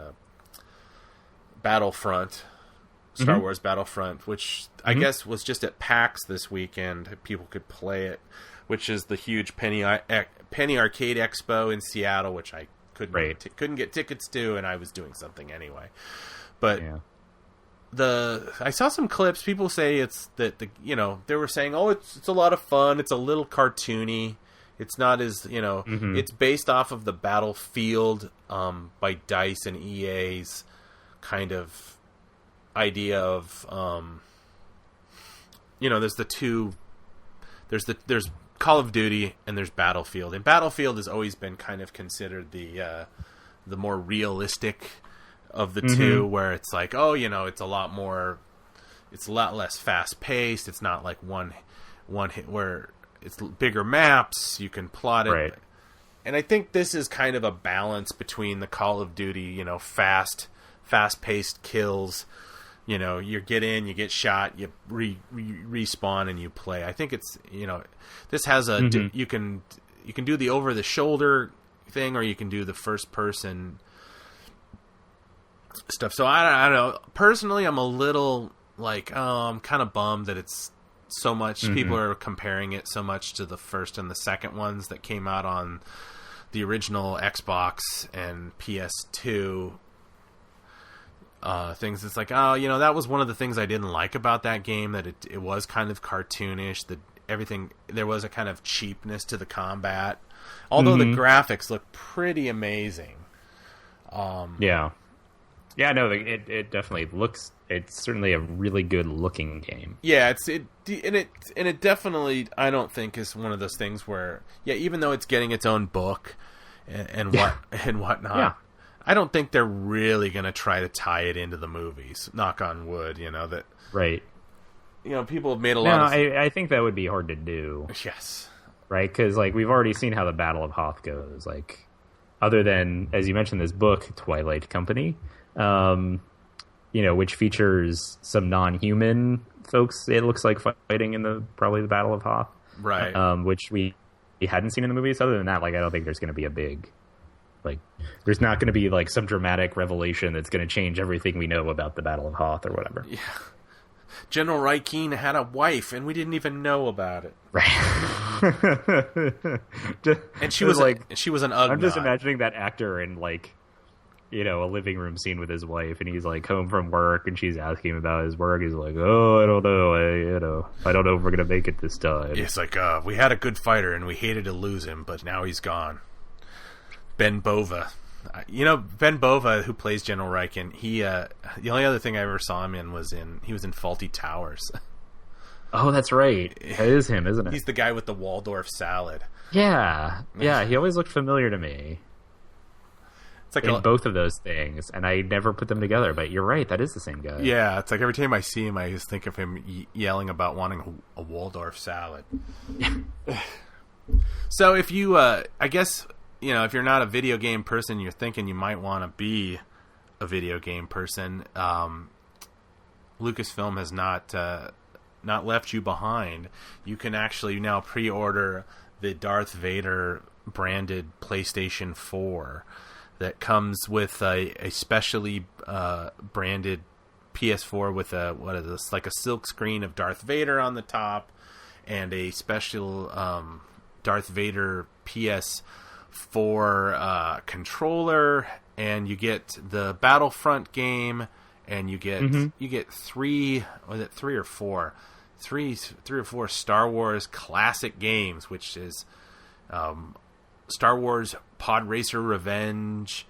Battlefront, Star Wars Battlefront, which I guess was just at PAX this weekend. People could play it, which is the huge Penny Arcade Expo in Seattle, which I couldn't get tickets to, and I was doing something anyway. But I saw some clips. People say it's that they were saying, oh, it's a lot of fun. It's a little cartoony. It's not as it's based off of the Battlefield by DICE and EA's kind of idea of there's Call of Duty and there's Battlefield, and Battlefield has always been kind of considered the more realistic of the two, where it's like, it's a lot less fast paced. It's not like one hit where it's bigger maps. You can plot it. Right. And I think this is kind of a balance between the Call of Duty, fast paced kills. You get in, you get shot, you respawn, and you play. I think it's, this has a, you can do the over the shoulder thing, or you can do the first person stuff. So I don't know. Personally, I'm a little like, I'm kind of bummed that it's so much. People are comparing it so much to the first and the second ones that came out on the original Xbox and PS2 things. It's like, that was one of the things I didn't like about that game, that it was kind of cartoonish. There was a kind of cheapness to the combat, although the graphics look pretty amazing. It definitely looks. It's certainly a really good looking game. Yeah, it definitely, I don't think, is one of those things where, even though it's getting its own book and whatnot. Yeah. I don't think they're really going to try to tie it into the movies. Knock on wood, that. Right. People have made a lot of... I think that would be hard to do. Yes. Right? Because, we've already seen how the Battle of Hoth goes. Other than, as you mentioned, this book, Twilight Company, which features some non-human folks, it looks like, fighting in probably the Battle of Hoth. Right. Which we hadn't seen in the movies. Other than that, I don't think there's going to be a big... there's not going to be, some dramatic revelation that's going to change everything we know about the Battle of Hoth or whatever. Yeah. General Rykeen had a wife, and we didn't even know about it. Right. And she was she was an Ugnaught. I'm just imagining that actor in, a living room scene with his wife, and he's, home from work, and she's asking him about his work. He's like, oh, I don't know. I don't know if we're going to make it this time. It's like, we had a good fighter, and we hated to lose him, but now he's gone. Ben Bova. Ben Bova, who plays General Rykeen, he the only other thing I ever saw him in was in Fawlty Towers. Oh, that's right. That is him, isn't it? He's the guy with the Waldorf salad. Yeah. Yeah, he always looked familiar to me. It's in both of those things, and I never put them together, but you're right, that is the same guy. Yeah, it's like every time I see him, I just think of him yelling about wanting a Waldorf salad. So if you, I guess... if you're not a video game person, you're thinking you might want to be a video game person. Lucasfilm has not left you behind. You can actually now pre-order the Darth Vader branded PlayStation 4 that comes with a specially branded PS4 with what is this, like a silk screen of Darth Vader on the top, and a special Darth Vader PS4 controller, and you get the Battlefront game, and you get three or four Star Wars classic games, which is Star Wars Pod Racer Revenge,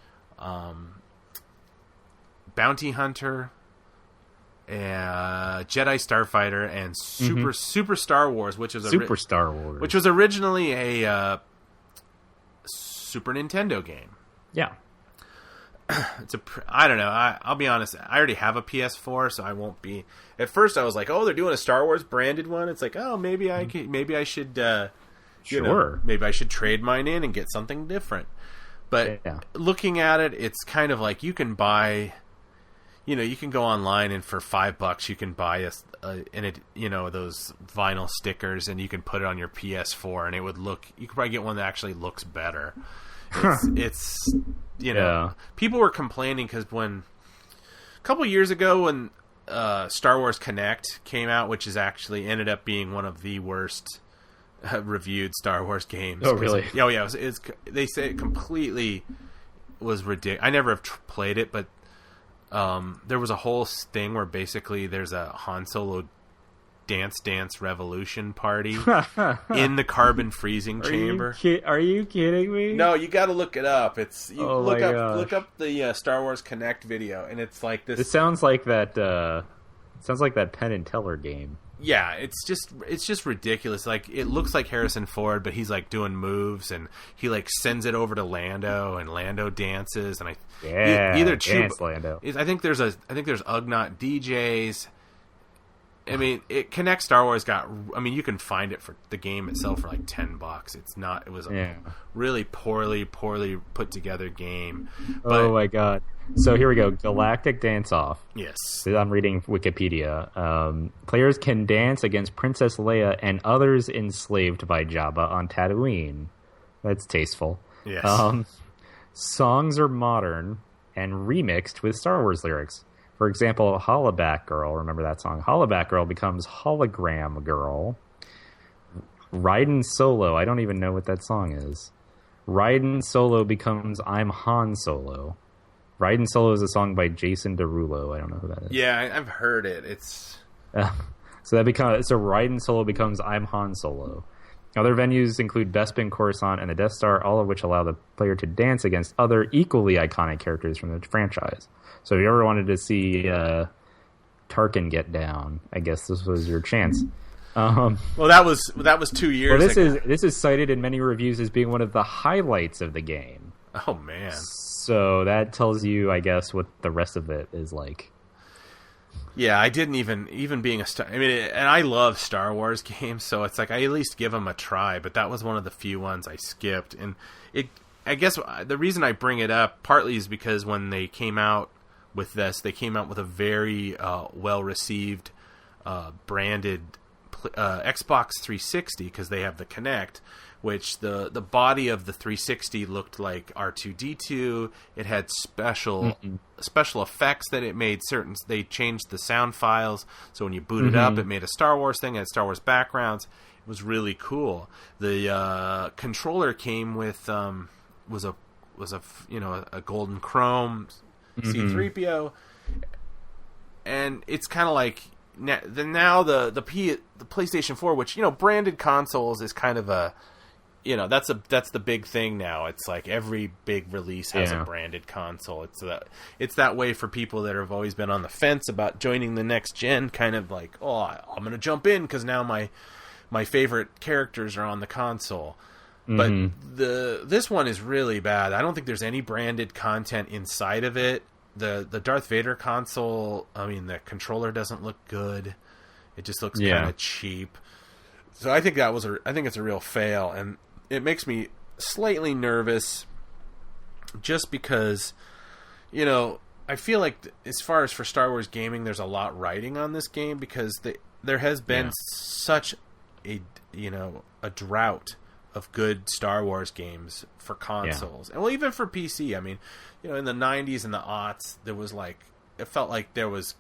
Bounty Hunter, Jedi Starfighter, and Super Star Wars, which is Star Wars, which was originally a Super Nintendo game. Yeah. I don't know. I'll be honest. I already have a PS4, so I won't be. At first, I was like, "Oh, they're doing a Star Wars branded one." It's like, "Oh, maybe I should, maybe I should trade mine in and get something different." But looking at it, it's kind of like you can buy. You can go online and for $5 you can buy those vinyl stickers and you can put it on your PS4 and it would look. You could probably get one that actually looks better. It's people were complaining because a couple years ago when Star Wars Connect came out, which is actually ended up being one of the worst reviewed Star Wars games. Oh, really? Oh, yeah. They say it completely was ridiculous. I never have played it, but there was a whole thing where basically there's a Han Solo Dance Revolution party in the carbon freezing chamber. Are you kidding me? No, you got to look it up. Look up the Star Wars Connect video, and it's like this. It sounds like that. Sounds like that Penn and Teller game. Yeah, it's just ridiculous. Like it looks like Harrison Ford, but he's like doing moves, and he like sends it over to Lando, and Lando dances, and Lando. I think there's Ugnaught DJs. I mean, Connect Star Wars you can find it for the game itself for like $10. It was a really poorly put together game. But, oh my god. So here we go. Galactic Dance Off. Yes. I'm reading Wikipedia. Players can dance against Princess Leia and others enslaved by Jabba on Tatooine. That's tasteful. Yes. Songs are modern and remixed with Star Wars lyrics. For example, Hollaback Girl, remember that song? Hollaback Girl becomes Hologram Girl. Raiden Solo, I don't even know what that song is. Raiden Solo becomes I'm Han Solo. Raiden Solo is a song by Jason Derulo. I don't know who that is. Yeah, I've heard it. It's so Raiden Solo becomes I'm Han Solo. Other venues include Bespin, Coruscant, and the Death Star, all of which allow the player to dance against other equally iconic characters from the franchise. So if you ever wanted to see Tarkin get down, I guess this was your chance. Well, that was 2 years ago. This is cited in many reviews as being one of the highlights of the game. Oh, man. So that tells you, I guess, what the rest of it is like. Yeah, I didn't even being a Star... I mean, and I love Star Wars games, so it's like I at least give them a try, but that was one of the few ones I skipped. And I guess the reason I bring it up partly is because when they came out with this, they came out with a very well-received branded Xbox 360 because they have the Kinect, which the body of the 360 looked like R2-D2. It had special effects that it made certain. They changed the sound files, so when you boot it up, it made a Star Wars thing. It had Star Wars backgrounds. It was really cool. The controller came with was a golden chrome C-3PO, and it's kind of like now the PlayStation 4, which branded consoles is kind of a that's the big thing now. It's like every big release has a branded console. It's that way for people that have always been on the fence about joining the next gen. Kind of like, I'm going to jump in because now my favorite characters are on the console. But this one is really bad. I don't think there's any branded content inside of it. The Darth Vader console, I mean, the controller doesn't look good. It just looks kind of cheap. So I think I think it's a real fail, and it makes me slightly nervous just because, I feel like as far as for Star Wars gaming, there's a lot riding on this game because there has been such a drought of good Star Wars games for consoles. And even for PC. I mean, in the 90s and the aughts, there was it felt like there was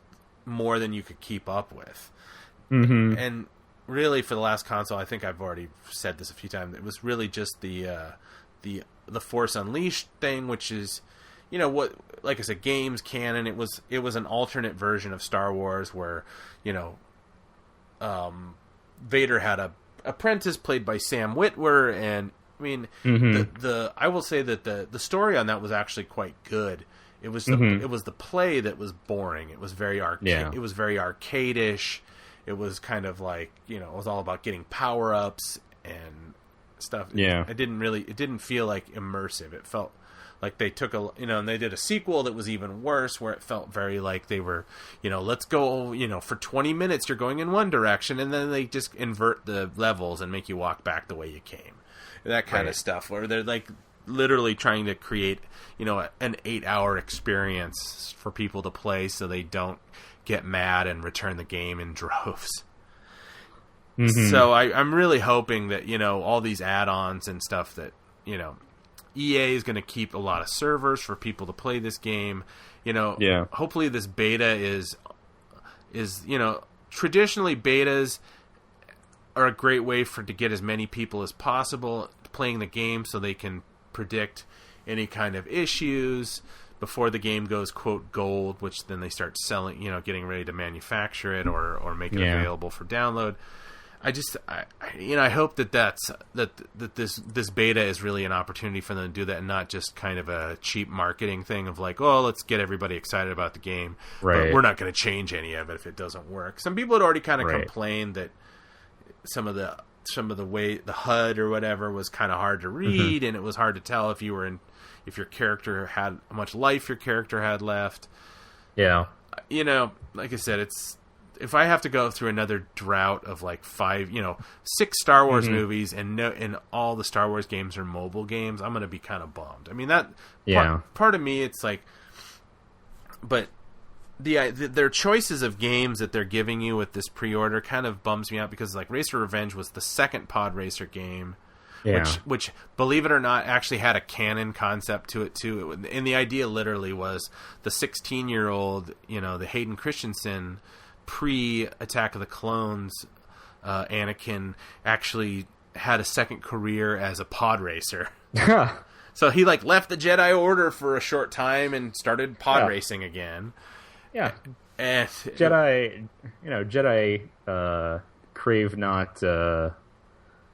more than you could keep up with. And really for the last console, I think I've already said this a few times, it was really just the Force Unleashed thing, which is, like I said, games canon. It was an alternate version of Star Wars where, Vader had a apprentice played by Sam Witwer, and I mean I will say that the story on that was actually quite good. It was the play that was boring. It was very it was very arcadish. It was kind of like, it was all about getting power-ups and stuff. Yeah. It didn't feel like immersive. It felt like they took and they did a sequel that was even worse, where it felt very like they were, let's go, for 20 minutes you're going in one direction, and then they just invert the levels and make you walk back the way you came. That kind of stuff, where they're like literally trying to create, an 8-hour experience for people to play so they don't get mad and return the game in droves. Mm-hmm. So I'm really hoping that, all these add-ons and stuff that, EA is going to keep a lot of servers for people to play this game. Hopefully this beta is traditionally betas are a great way to get as many people as possible playing the game so they can predict any kind of issues before the game goes, quote, gold, which then they start selling, getting ready to manufacture it or make it available for download. I hope that this beta is really an opportunity for them to do that, and not just kind of a cheap marketing thing of like, oh, let's get everybody excited about the game, but we're not going to change any of it if it doesn't work. Some people had already kind of complained that some of the way the HUD or whatever was kind of hard to read, and it was hard to tell if your character had how much life your character had left. Yeah, like I said, if I have to go through another drought of like 6 Star Wars movies and all the Star Wars games are mobile games, I'm going to be kind of bummed. I mean, that part of me, it's like, but their choices of games that they're giving you with this pre-order kind of bums me out, because like Racer Revenge was the second pod racer game, which believe it or not actually had a canon concept to it too. And the idea literally was the 16-year-old, the Hayden Christensen pre-Attack of the Clones Anakin actually had a second career as a pod racer. So he like left the Jedi Order for a short time and started pod racing again. Yeah. And Jedi crave not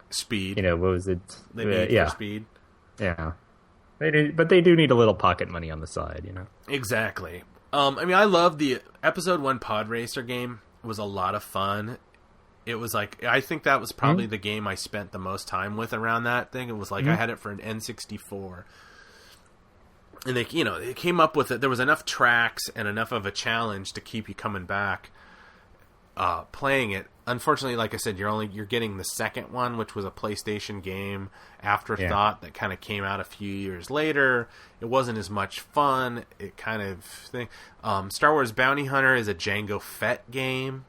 speed. What was it? They need for speed. Yeah. They do need a little pocket money on the side, Exactly. I love the Episode 1 Pod Racer game. It was a lot of fun. It was like, I think that was probably the game I spent the most time with around that thing. It was like I had it for an N64. And they came up with it. There was enough tracks and enough of a challenge to keep you coming back playing it. Unfortunately, like I said, you're getting the second one, which was a PlayStation game afterthought that kind of came out a few years later. It wasn't as much fun. It kind of thing. Star Wars Bounty Hunter is a Jango Fett game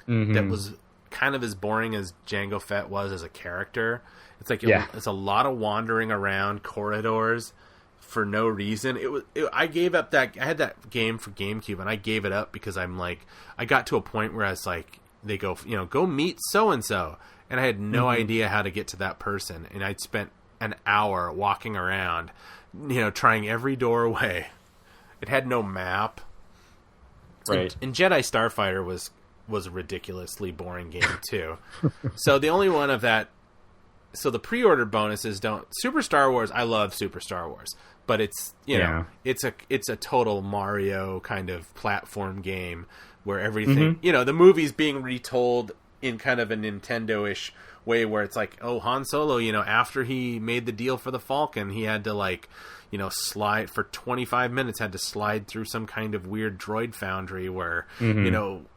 that was kind of as boring as Jango Fett was as a character. It's like it's a lot of wandering around corridors for no reason. I gave up that. I had that game for GameCube, and I gave it up because I'm like, I got to a point where I was like, they go, go meet so and so, and I had no idea how to get to that person, and I'd spent an hour walking around, trying every doorway. It had no map. Right. And Jedi Starfighter was a ridiculously boring game too. So the only one of that. So the pre-order bonuses don't. Super Star Wars. I love Super Star Wars, but it's it's a total Mario kind of platform game where everything the movie's being retold in kind of a Nintendo-ish way, where it's like, oh, Han Solo, after he made the deal for the Falcon, he had to slide for 25 minutes, had to slide through some kind of weird droid foundry where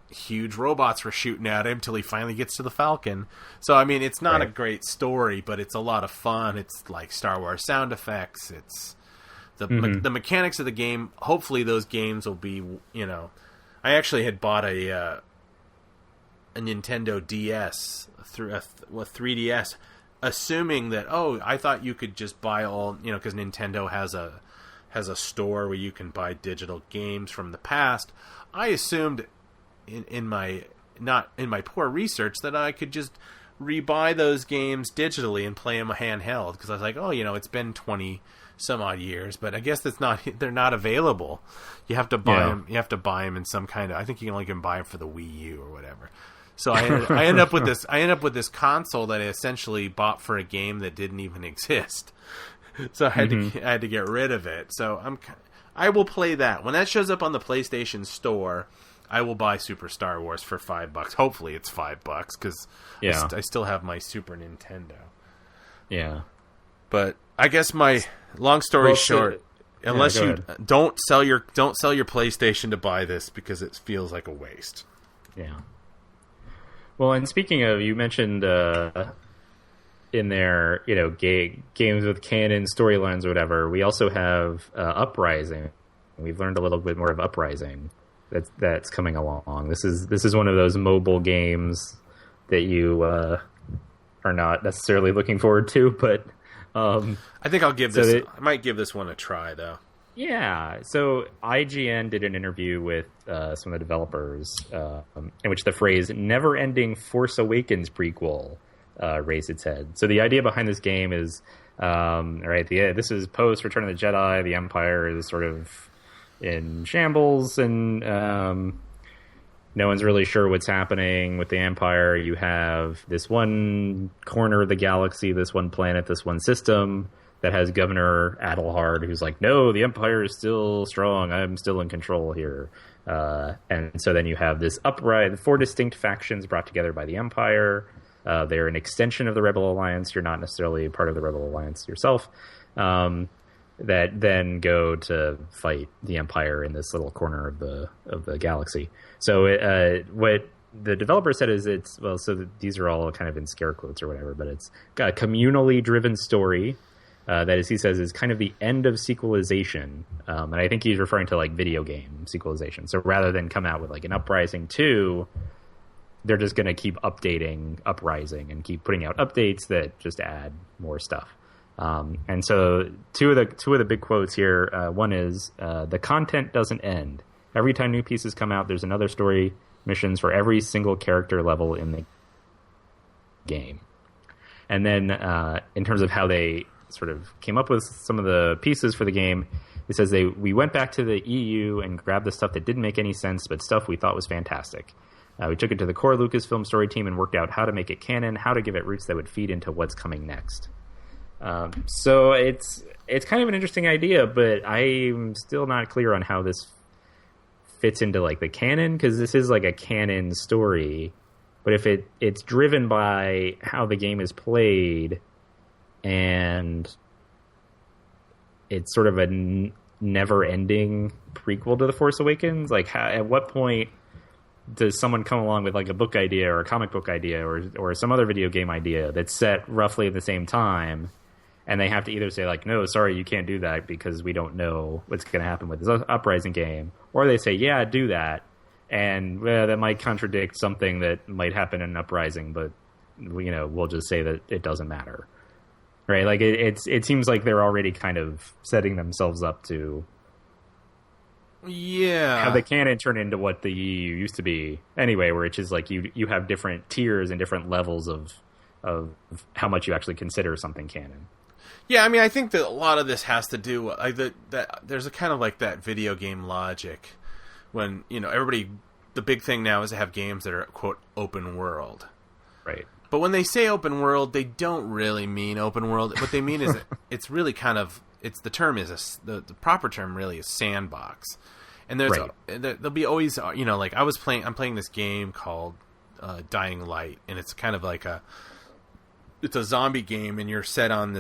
huge robots were shooting at him till he finally gets to the Falcon. So I mean, it's not a great story, but it's a lot of fun. It's like Star Wars sound effects. It's the mechanics of the game. Hopefully those games will be, I actually had bought a Nintendo DS through a 3DS, assuming that, I thought you could just buy all, because Nintendo has a store where you can buy digital games from the past. I assumed in my poor research that I could just rebuy those games digitally and play them handheld, because I was like, it's been 20 some odd years, but I guess they're not available. You have to buy them. You have to buy them in some kind of. I think you only can buy them for the Wii U or whatever. So I end up with this. I end up with this console that I essentially bought for a game that didn't even exist. So I had to get rid of it. So I will play that when that shows up on the PlayStation Store. I will buy Super Star Wars for $5. Hopefully it's $5 because I still have my Super Nintendo. Yeah. But I guess my long story short, unless go you ahead. don't sell your PlayStation to buy this because it feels like a waste. Yeah. Well, and speaking of, you mentioned in there, games with canon storylines or whatever. We also have Uprising. We've learned a little bit more of Uprising that's coming along. This is one of those mobile games that you are not necessarily looking forward to, but I think I'll give this. I might give this one a try, though. Yeah, so IGN did an interview with some of the developers in which the phrase "never-ending Force Awakens prequel" raised its head. So the idea behind this game is, this is post Return of the Jedi. The Empire is sort of in shambles, and no one's really sure what's happening with the Empire. You have this one corner of the galaxy, this one planet, this one system that has Governor Adelhard, who's like, no, the Empire is still strong. I'm still in control here. And so then you have this uprising, 4 distinct factions brought together by the Empire. They're an extension of the Rebel Alliance. You're not necessarily part of the Rebel Alliance yourself. That then go to fight the Empire in this little corner of the galaxy. So what the developer said is these are all kind of in scare quotes or whatever, but it's a communally driven story. That, as he says, is kind of the end of sequelization. And I think he's referring to like video game sequelization. So rather than come out with like an Uprising 2, they're just going to keep updating Uprising and keep putting out updates that just add more stuff. And so two of the big quotes here. One is, the content doesn't end. Every time new pieces come out, there's another story missions for every single character level in the game. And then in terms of how they sort of came up with some of the pieces for the game, it says we went back to the EU and grabbed the stuff that didn't make any sense, but stuff we thought was fantastic. We took it to the core Lucasfilm story team and worked out how to make it canon, how to give it roots that would feed into what's coming next. So it's kind of an interesting idea, but I'm still not clear on how this fits into like the canon, because this is like a canon story. But if it's driven by how the game is played, and it's sort of a never-ending prequel to The Force Awakens, like at what point does someone come along with like a book idea or a comic book idea or some other video game idea that's set roughly at the same time, and they have to either say like, no, sorry, you can't do that because we don't know what's going to happen with this Uprising game, or they say, yeah, do that, and that might contradict something that might happen in Uprising, but we'll just say that it doesn't matter. Right, like it seems like they're already kind of setting themselves up to have the canon turn into what the EU used to be anyway, where it's just like you have different tiers and different levels of how much you actually consider something canon. Yeah, I mean, I think that a lot of this has to do like that. There's a kind of like that video game logic when everybody. The big thing now is to have games that are quote open world, right? But when they say open world, they don't really mean open world. What they mean is it's really kind of the term is the proper term really is sandbox. And there'll be always like I'm playing this game called Dying Light, and it's kind of like it's a zombie game, and you're set on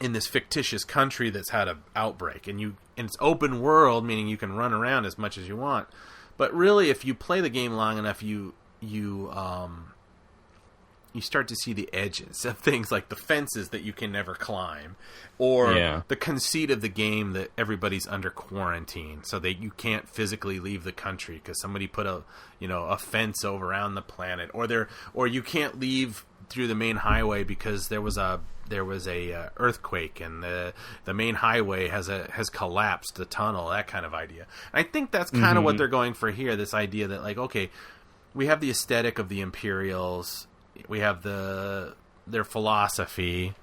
in this fictitious country that's had an outbreak, and it's open world, meaning you can run around as much as you want. But really, if you play the game long enough, you start to see the edges of things like the fences that you can never climb, or the conceit of the game that everybody's under quarantine, so that you can't physically leave the country because somebody put a fence over around the planet, or you can't leave through the main highway because there was a earthquake and the main highway has collapsed, the tunnel, that kind of idea. And I think that's kind of what they're going for here. This idea that like, okay, we have the aesthetic of the Imperials. We have their philosophy,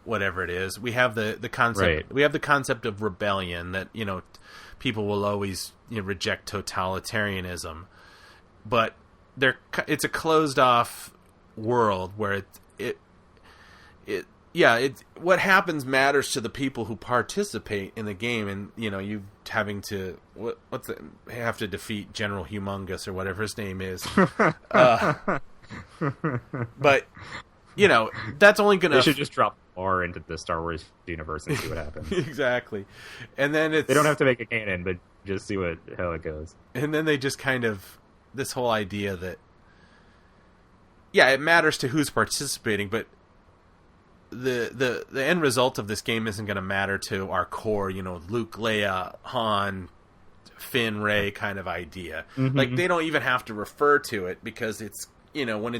whatever it is. We have the concept. Right. We have the concept of rebellion that people will always reject totalitarianism, but it's a closed off world where what happens matters to the people who participate in the game, and you having to have to defeat General Humongous or whatever his name is. But you know, that's only going to... They should just drop R into the Star Wars universe and see what happens. Exactly. And then it's... They don't have to make a canon, but just see how it goes. And then they just kind of... This whole idea that... Yeah, it matters to who's participating, but the end result of this game isn't going to matter to our core, you know, Luke, Leia, Han, Finn, Rey kind of idea. Mm-hmm. Like, they don't even have to refer to it because it's, you know, when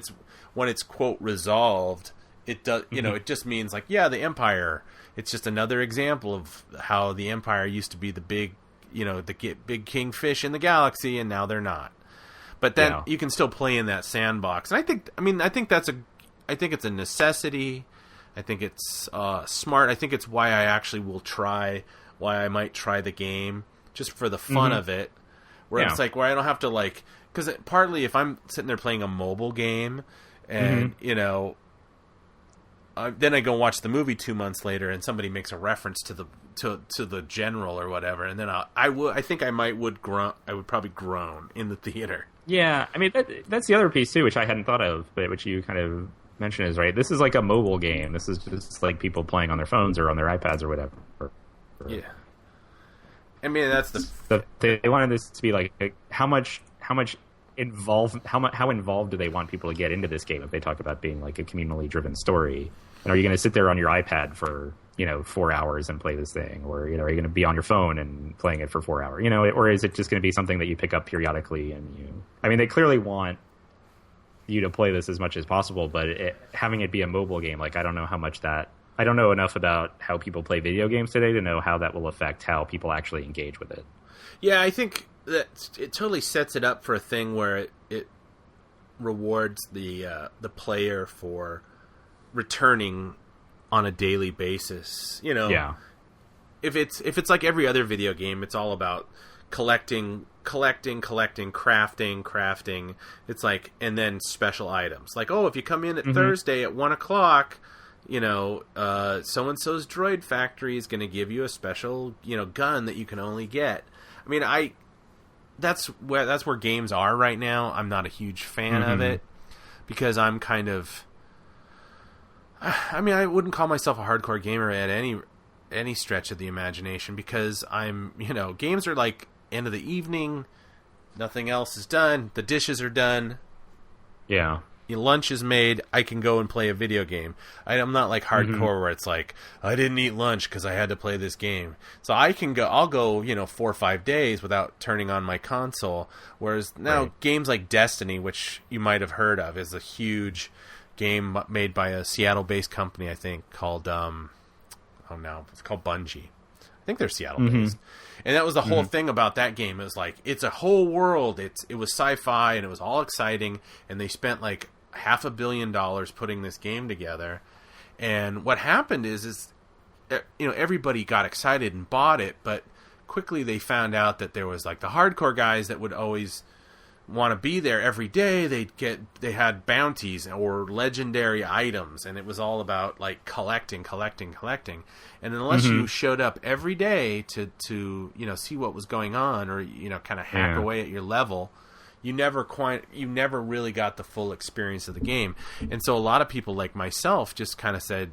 it's quote resolved, it does, you know, it just means like, yeah, the Empire. It's just another example of how the Empire used to be the big, you know, the big kingfish in the galaxy, and now they're not. But then you can still play in that sandbox, and I think it's a necessity. I think it's smart. I think it's why I might try the game just for the fun of it. Where it's like where I don't have to like, because partly if I'm sitting there playing a mobile game, and you know, then I go watch the movie 2 months later, and somebody makes a reference to the general or whatever, and then I would probably groan in the theater. Yeah, I mean that's the other piece too, which I hadn't thought of, but which you kind of mentioned is right. This is like a mobile game. This is just like people playing on their phones or on their iPads or whatever. Yeah, I mean that's they wanted this to be like how involved do they want people to get into this game if they talk about being like a communally driven story? And are you going to sit there on your iPad for 4 hours and play this thing, or are you going to be on your phone and playing it for 4 hours? Or is it just going to be something that you pick up periodically? I mean, they clearly want you to play this as much as possible, but having it be a mobile game, like I don't know enough about how people play video games today to know how that will affect how people actually engage with it. Yeah, I think that it totally sets it up for a thing where it rewards the player for returning on a daily basis. Yeah. If it's like every other video game, it's all about collecting, crafting. It's like, and then special items. Like, oh, if you come in at Thursday at 1:00, so and so's droid factory is going to give you a special, gun that you can only get. I mean, that's where games are right now. I'm not a huge fan of it because I'm kind of, I mean, I wouldn't call myself a hardcore gamer at any stretch of the imagination because I'm, games are like end of the evening, nothing else is done, the dishes are done. Yeah. Lunch is made, I can go and play a video game. I'm not like hardcore where it's like, I didn't eat lunch because I had to play this game. So I'll go, 4 or 5 days without turning on my console. Whereas now games like Destiny, which you might have heard of, is a huge game made by a Seattle-based company, I think, called, it's called Bungie. I think they're Seattle-based. And that was the whole thing about that game. It was like, it's a whole world. It was sci-fi, and it was all exciting, and they spent like $500 million putting this game together. And what happened is everybody got excited and bought it, but quickly they found out that there was like the hardcore guys that would always want to be there every day. They had bounties or legendary items, and it was all about like collecting. And unless you showed up every day to see what was going on, or kind of hack away at your level, you never really got the full experience of the game. And so a lot of people like myself just kind of said,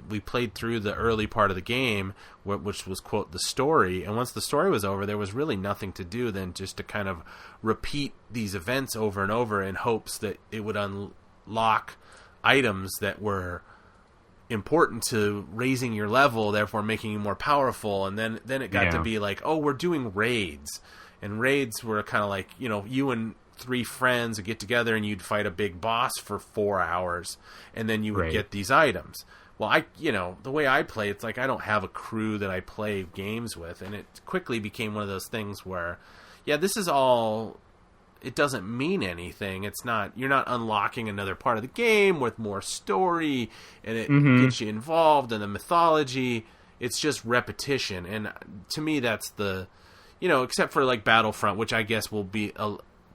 we played through the early part of the game, which was, quote, the story. And once the story was over, there was really nothing to do than just to kind of repeat these events over and over in hopes that it would unlock items that were important to raising your level, therefore making you more powerful. And then it got to be like, oh, we're doing raids. And raids were kind of like, you and 3 friends would get together and you'd fight a big boss for 4 hours, and then you would get these items. Well, the way I play, it's like I don't have a crew that I play games with, and it quickly became one of those things where, this is all, it doesn't mean anything. You're not unlocking another part of the game with more story, and it gets you involved in the mythology. It's just repetition, and to me, that's the, except for like Battlefront, which I guess will be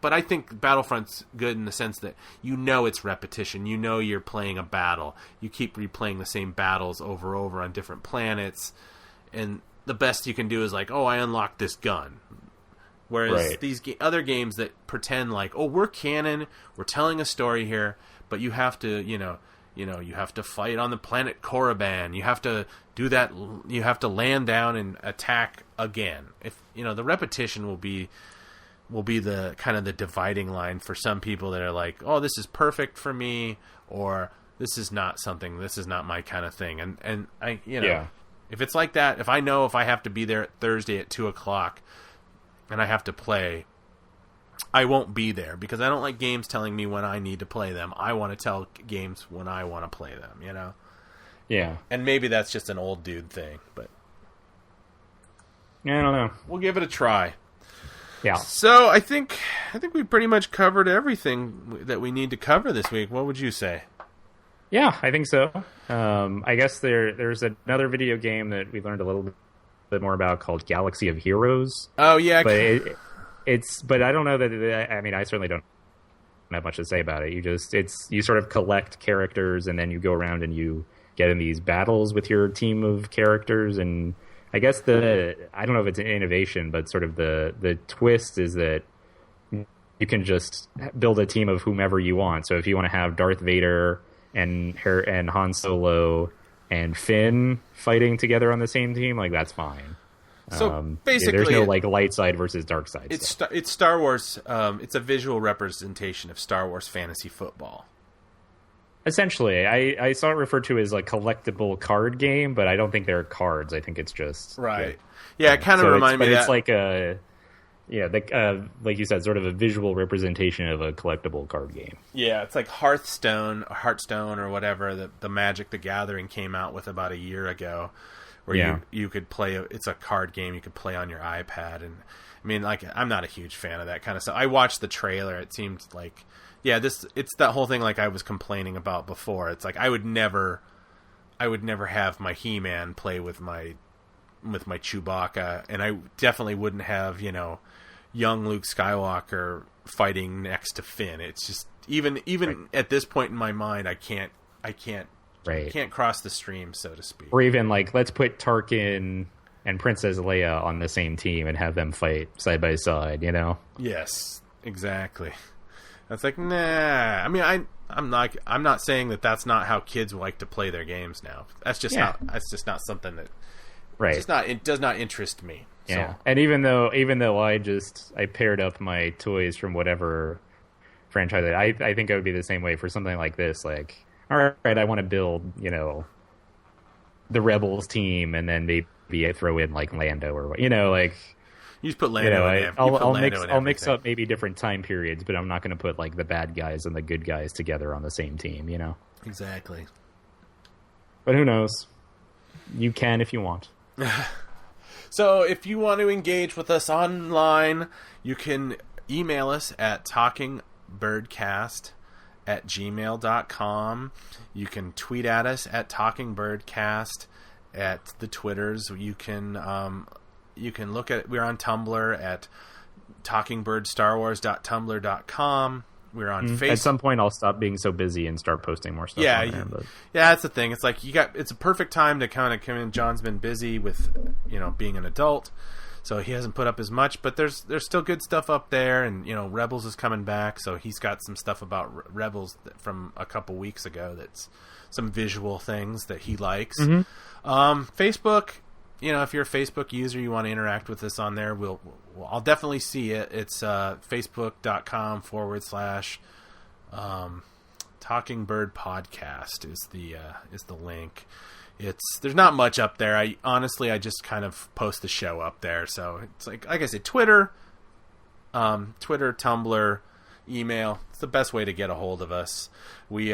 but I think Battlefront's good in the sense that it's repetition. You're playing a battle. You keep replaying the same battles over and over on different planets, and the best you can do is like, oh, I unlocked this gun. Whereas these other games that pretend like, oh, we're canon, we're telling a story here, but you have to, you have to fight on the planet Korriban. You have to do that. You have to land down and attack again. If the repetition will be the kind of the dividing line for some people that are like, oh, this is perfect for me, or this is not my kind of thing. And I, if it's like that, if I have to be there Thursday at 2:00 and I have to play, I won't be there because I don't like games telling me when I need to play them. I want to tell games when I want to play them, Yeah. And maybe that's just an old dude thing, but I don't know. We'll give it a try. Yeah. So I think we pretty much covered everything that we need to cover this week. What would you say? Yeah, I think so. I guess there's another video game that we learned a little bit more about called Galaxy of Heroes. Oh yeah, but I don't know that. I mean, I certainly don't have much to say about it. You sort of collect characters and then you go around and you get in these battles with your team of characters. And I guess I don't know if it's an innovation, but sort of the twist is that you can just build a team of whomever you want. So if you want to have Darth Vader and Han Solo and Finn fighting together on the same team, like that's fine. So basically, there's no like light side versus dark side. It's Star Wars. It's a visual representation of Star Wars fantasy football. Essentially, I saw it referred to as a collectible card game, but I don't think they're cards. I think it's just right. Yeah, it kind of reminded me. But it's like a like you said, sort of a visual representation of a collectible card game. Yeah, it's like Hearthstone, or whatever the Magic the Gathering came out with about a year ago, where you could play. It's a card game you could play on your iPad, and I mean, like, I'm not a huge fan of that kind of stuff. I watched the trailer. It seemed like, it's that whole thing like I was complaining about before. It's like I would never have my He-Man play with my Chewbacca, and I definitely wouldn't have young Luke Skywalker fighting next to Finn. It's just even at this point in my mind, I can't cross the stream, so to speak. Or even like, let's put Tarkin and Princess Leia on the same team and have them fight side by side. Yes, exactly. That's like, nah. I mean, I'm not saying that that's not how kids like to play their games now. That's just not something that. Right. It does not interest me. Yeah. So. And even though I paired up my toys from whatever franchise, I think I would be the same way for something like this. Like, all right, I want to build, the Rebels team, and then maybe I throw in like Lando or like. You just put Lando in. I'll mix up maybe different time periods, but I'm not going to put like the bad guys and the good guys together on the same team. Exactly. But who knows? You can if you want. So if you want to engage with us online, you can email us at talkingbirdcast@gmail.com. You can tweet at us at talkingbirdcast at the Twitters. You can look at, we're on Tumblr at talkingbirdStarWars.tumblr.com. We're on Facebook. At some point, I'll stop being so busy and start posting more stuff. Yeah, that's the thing. It's like it's a perfect time to kind of come in. John's been busy with being an adult, so he hasn't put up as much. But there's still good stuff up there, and Rebels is coming back, so he's got some stuff about Rebels from a couple weeks ago. That's some visual things that he likes. Mm-hmm. Facebook. If you're a Facebook user, you want to interact with us on there, I'll definitely see it. It's facebook.com/Talking Bird Podcast is the link. There's not much up there. I just kind of post the show up there. So it's like I said, Twitter, Tumblr, email. It's the best way to get a hold of us. We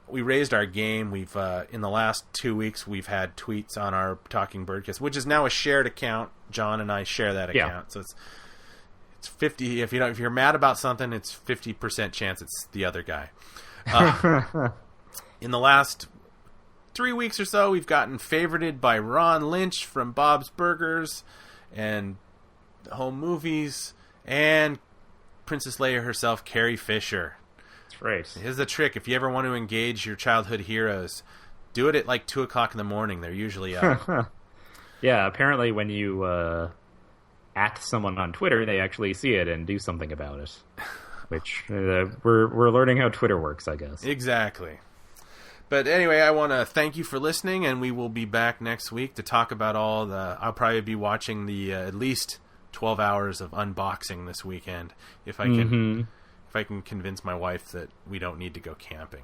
raised our game. We've in the last 2 weeks we've had tweets on our Talking Birdcast, which is now a shared account. John and I share that account, so it's 50. If you're mad about something, it's 50% chance it's the other guy. In the last 3 weeks or so, we've gotten favorited by Ron Lynch from Bob's Burgers and Home Movies and Princess Leia herself, Carrie Fisher. That's right. Here's the trick. If you ever want to engage your childhood heroes, do it at like 2 o'clock in the morning. They're usually up. Yeah, apparently when you at someone on Twitter, they actually see it and do something about it. Which we're learning how Twitter works, I guess. Exactly. But anyway, I want to thank you for listening, and we will be back next week to talk about all the... I'll probably be watching the at least 12 hours of unboxing this weekend if I can if I can convince my wife that we don't need to go camping.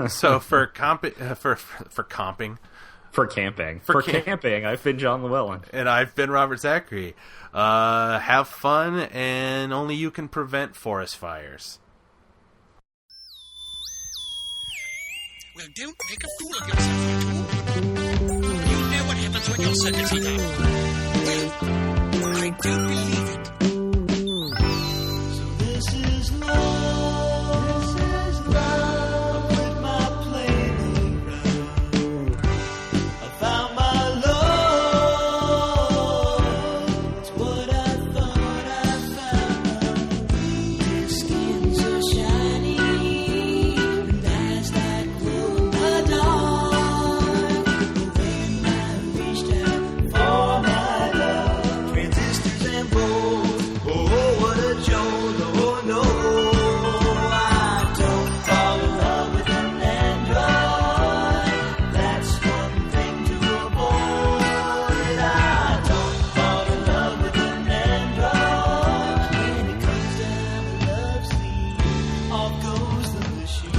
So for camping, I've been John Llewellyn, and I've been Robert Zachary. Have fun, and only you can prevent forest fires. Well, don't make a fool of yourself, you two. You know what happens when you're certainty now. Well, I don't believe it. So this is love. This is love. I put my playbook round. I found my love. It's what I thought I found. Your skin so shiny. And eyes that glow in the dark. When I reached out for my love. Transistors and bolts. Oh, what a jolt. Oh, no. I don't fall in love with an android. That's one thing to avoid. I don't fall in love with an android. When it comes down to love scene, off goes the machine.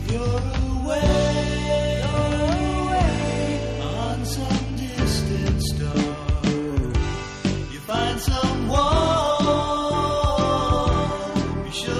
You're away on some distant star. You find someone. Be sure